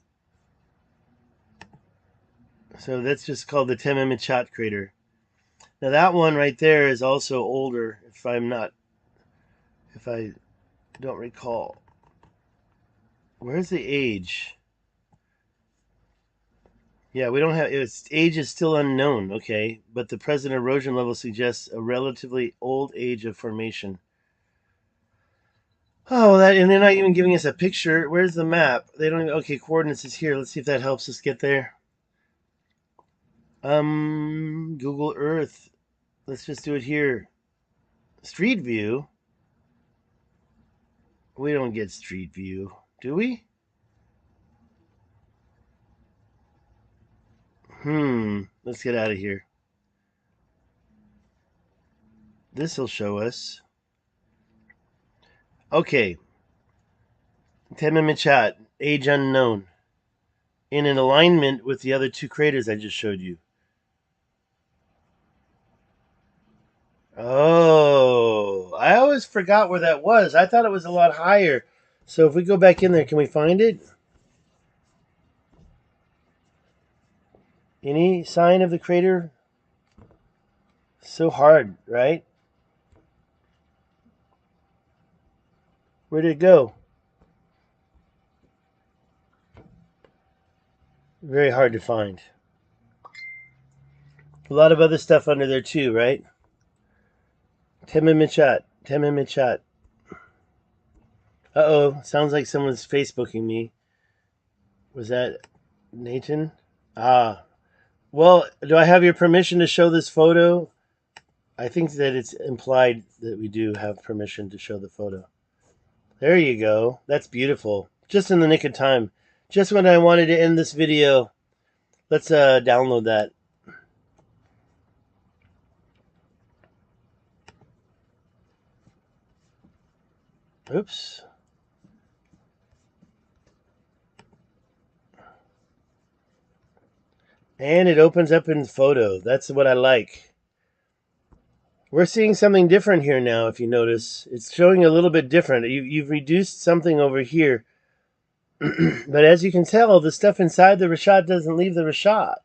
So that's just called the Tememichat crater. Now that one right there is also older, if I don't recall. Where's the age? Yeah, we don't have, its age is still unknown, okay, but the present erosion level suggests a relatively old age of formation. Oh, and they're not even giving us a picture. Where's the map? They don't even, okay, coordinates is here. Let's see if that helps us get there. Google Earth. Let's just do it here. Street view? We don't get street view, do we? Let's get out of here. This'll show us. Okay. Tememichat. age unknown, in an alignment with the other two craters I just showed you. Oh, I always forgot where that was. I thought it was a lot higher. So if we go back in there, can we find it? Any sign of the crater? So hard, right? Where did it go? Very hard to find. A lot of other stuff under there too, right? Temimichat. Uh-oh, sounds like someone's Facebooking me. Was that Nathan? Ah. Well, do I have your permission to show this photo? I think that it's implied that we do have permission to show the photo. There you go. That's beautiful. Just in the nick of time. Just when I wanted to end this video. Let's download that. Oops. And it opens up in photo. That's what I like. We're seeing something different here now, if you notice. It's showing a little bit different. You've reduced something over here. But as you can tell, the stuff inside the Richat doesn't leave the Richat.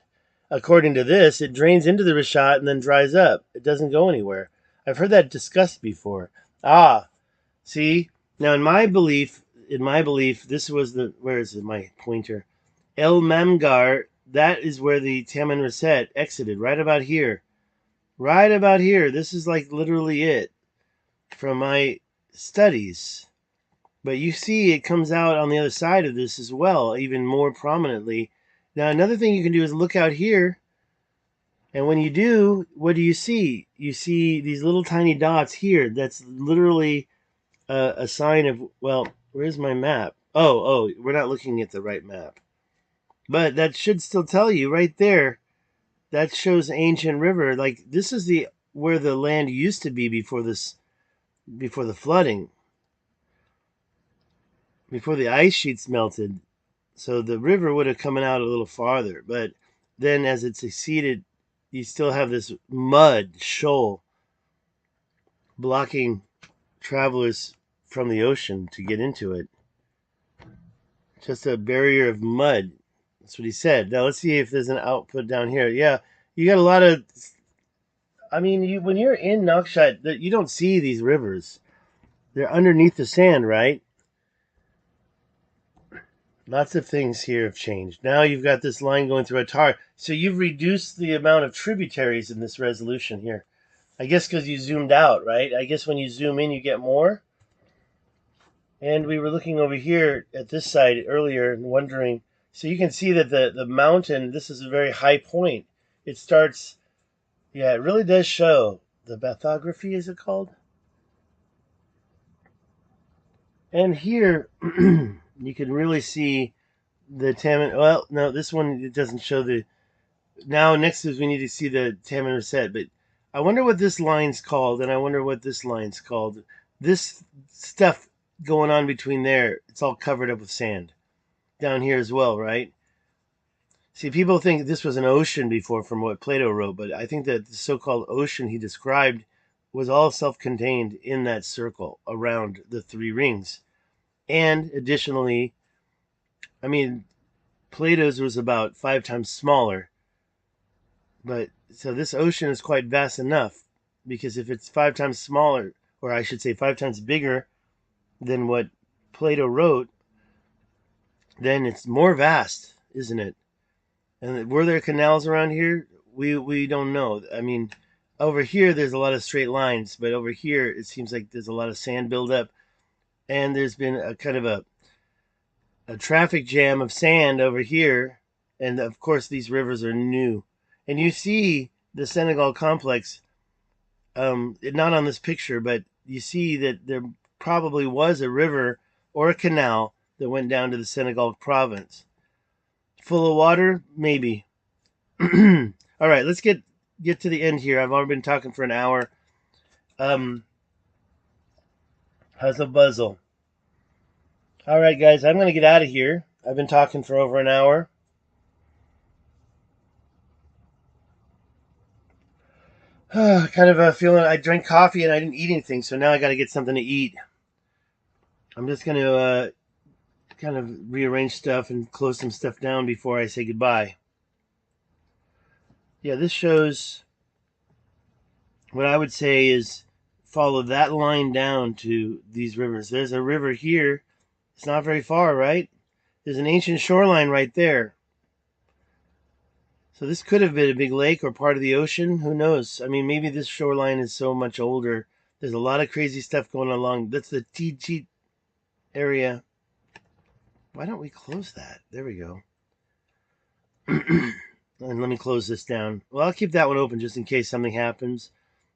According to this, it drains into the Richat and then dries up. It doesn't go anywhere. I've heard that discussed before. Ah, see? Now, in my belief, this was the... Where is it, my pointer? El Mamgar, that is where the Taman Reset exited, right about here. Right about here. This is like literally it from my studies. But you see it comes out on the other side of this as well, even more prominently. Now, another thing you can do is look out here. And when you do, what do you see? You see these little tiny dots here. That's literally a sign of, well, where's my map? Oh, we're not looking at the right map. But that should still tell you right there. That shows ancient river. Like this is the where the land used to be before the flooding, before the ice sheets melted. So the river would have come out a little farther. But then as it succeeded, you still have this mud shoal blocking travelers from the ocean to get into it. Just a barrier of mud. That's what he said. Now let's see if there's an output down here. Yeah, you got a lot of... I mean, when you're in Nouakchott, you don't see these rivers. They're underneath the sand, right? Lots of things here have changed. Now you've got this line going through a tar. So you've reduced the amount of tributaries in this resolution here. I guess because you zoomed out, right? I guess when you zoom in, you get more. And we were looking over here at this side earlier and wondering. So you can see that the mountain, this is a very high point. It starts, yeah, it really does show. The bathography, is it called? And here, you can really see the Taman. Well, no, this one, it doesn't show the... Now, next is we need to see the Taman Reset. But I wonder what this line's called, and I wonder what this line's called. This stuff going on between there, it's all covered up with sand. Down here as well, right? See, people think this was an ocean before from what Plato wrote, but I think that the so-called ocean he described was all self-contained in that circle around the three rings. And additionally, I mean, Plato's was about 5 times smaller. But so this ocean is quite vast enough, because if it's 5 times smaller, or I should say 5 times bigger than what Plato wrote, then it's more vast, isn't it? And were there canals around here? We don't know. I mean, over here there's a lot of straight lines, but over here it seems like there's a lot of sand buildup, and there's been a kind of a traffic jam of sand over here, and of course these rivers are new. And you see the Senegal complex, not on this picture, but you see that there probably was a river or a canal that went down to the Senegal province. Full of water? Maybe. All right, let's get to the end here. I've already been talking for an hour. Hustle buzzle. All right, guys, I'm going to get out of here. I've been talking for over an hour. Kind of a feeling I drank coffee and I didn't eat anything, so now I got to get something to eat. I'm just going to kind of rearrange stuff and close some stuff down before I say goodbye. Yeah, this shows what I would say is follow that line down to these rivers. There's a river here. It's not very far, right? There's an ancient shoreline right there. So this could have been a big lake or part of the ocean. Who knows? I mean, maybe this shoreline is so much older. There's a lot of crazy stuff going along. That's the TG area. Why don't we close that? There we go. And let me close this down. Well, I'll keep that one open just in case something happens.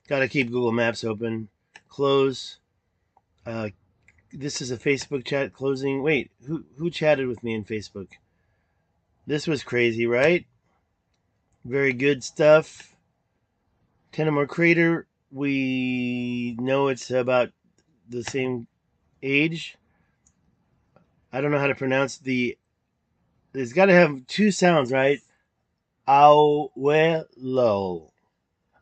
Got to keep Google Maps open. Close. This is a Facebook chat closing. Wait, who chatted with me in Facebook? This was crazy, right? Very good stuff. Tenamore Crater. We know it's about the same age. I don't know how to pronounce the. It's got to have two sounds, right? Abuelo.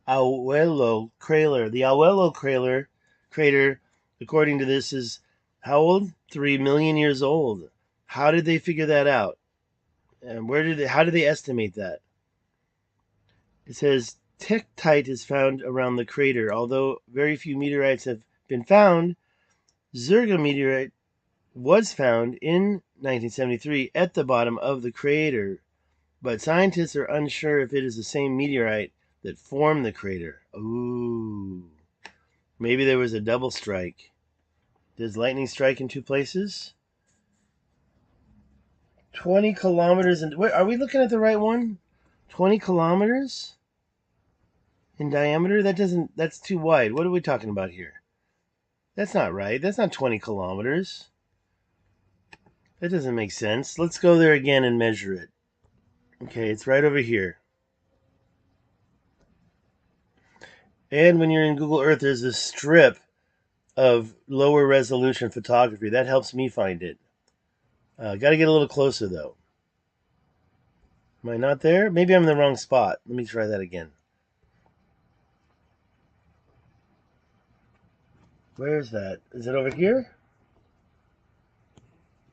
Abuelo crater. The Abuelo crater, according to this, is how old? 3 million years old. How did they figure that out? And how did they estimate that? It says tektite is found around the crater. Although very few meteorites have been found, Zerga meteorite was found in 1973 at the bottom of the crater. But scientists are unsure if it is the same meteorite that formed the crater. Ooh. Maybe there was a double strike. Does lightning strike in two places? 20 kilometers. Are we looking at the right one? 20 kilometers in diameter? That's too wide. What are we talking about here? That's not right. That's not 20 kilometers. That doesn't make sense. Let's go there again and measure it. Okay, it's right over here. And when you're in Google Earth, there's this strip of lower resolution photography. That helps me find it. Got to get a little closer, though. Am I not there? Maybe I'm in the wrong spot. Let me try that again. Where is that? Is it over here?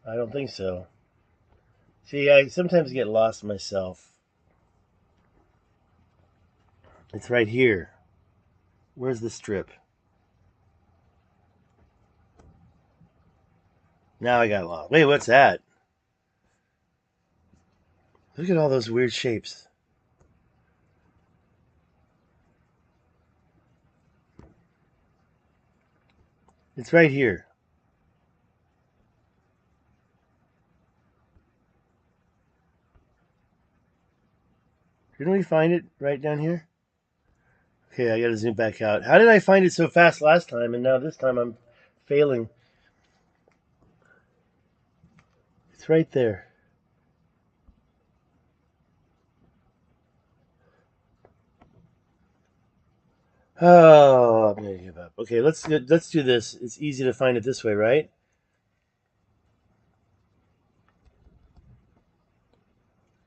I don't think so. See, I sometimes get lost myself. It's right here. Where's the strip? Now I got lost. Wait, what's that? Look at all those weird shapes. It's right here. Didn't we find it right down here? Okay, I gotta zoom back out. How did I find it so fast last time and now this time I'm failing? It's right there. Oh, I'm gonna give up. Okay, let's do this. It's easy to find it this way, right?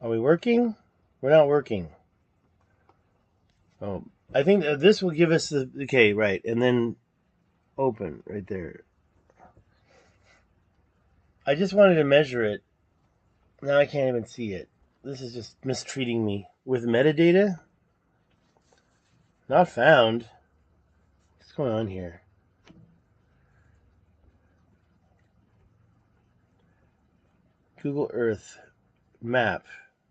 Are we working? We're not working. Oh, I think this will give us the okay, right, and then open right there. I just wanted to measure it. Now I can't even see it. This is just mistreating me with metadata. Not found. What's going on here? Google Earth map.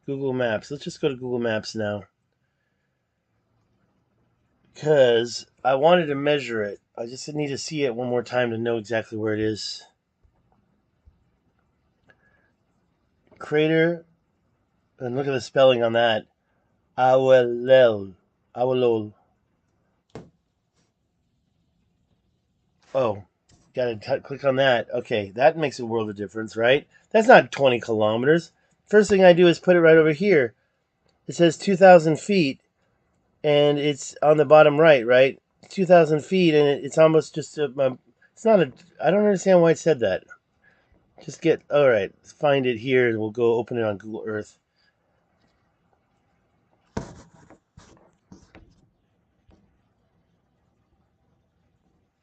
Google Maps. Let's just go to Google Maps now. Because I wanted to measure it. I just need to see it one more time to know exactly where it is. Crater. And look at the spelling on that. Awelel. Awelol. Oh, gotta click on that. Okay, that makes a world of difference, right? That's not 20 kilometers. First thing I do is put it right over here. It says 2,000 feet, and it's on the bottom right, right? 2,000 feet, and it's almost just it's not a. I don't understand why it said that. Just get, all right, find it here and we'll go open it on Google Earth.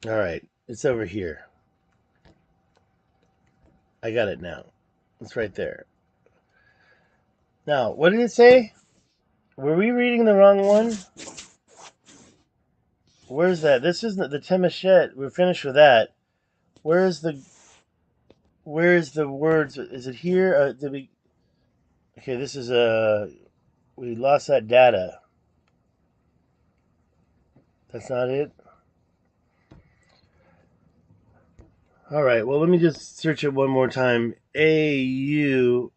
All right, it's over here. I got it now. It's right there. Now, what did it say? Were we reading the wrong one? Where's that? This isn't the Temachet. We're finished with that. Where's the words? Is it here? Did we? Okay, this is we lost that data. That's not it. All right. Well, let me just search it one more time. AUOULLOUL.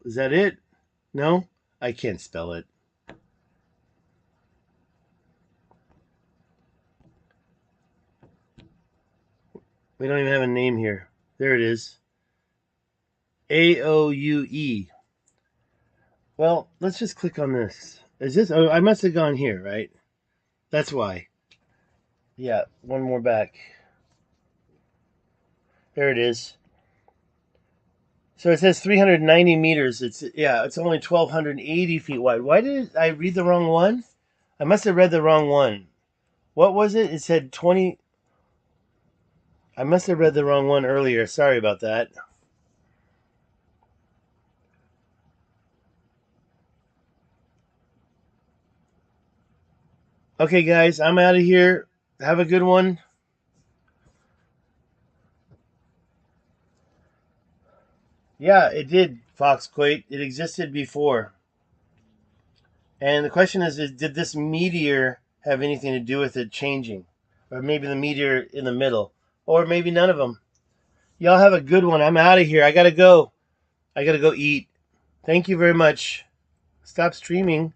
Is that it? No, I can't spell it. We don't even have a name here. There it is. AOUE. Well, let's just click on this. Is this? Oh, I must have gone here, right? That's why. Yeah, one more back. There it is. So it says 390 meters. It's only 1,280 feet wide. Why did I read the wrong one? I must have read the wrong one. What was it? It said 20. I must have read the wrong one earlier. Sorry about that. Okay, guys, I'm out of here. Have a good one. Yeah, it did, Foxquate. It existed before. And the question is, did this meteor have anything to do with it changing? Or maybe the meteor in the middle? Or maybe none of them. Y'all have a good one. I'm out of here. I gotta go. I gotta go eat. Thank you very much. Stop streaming.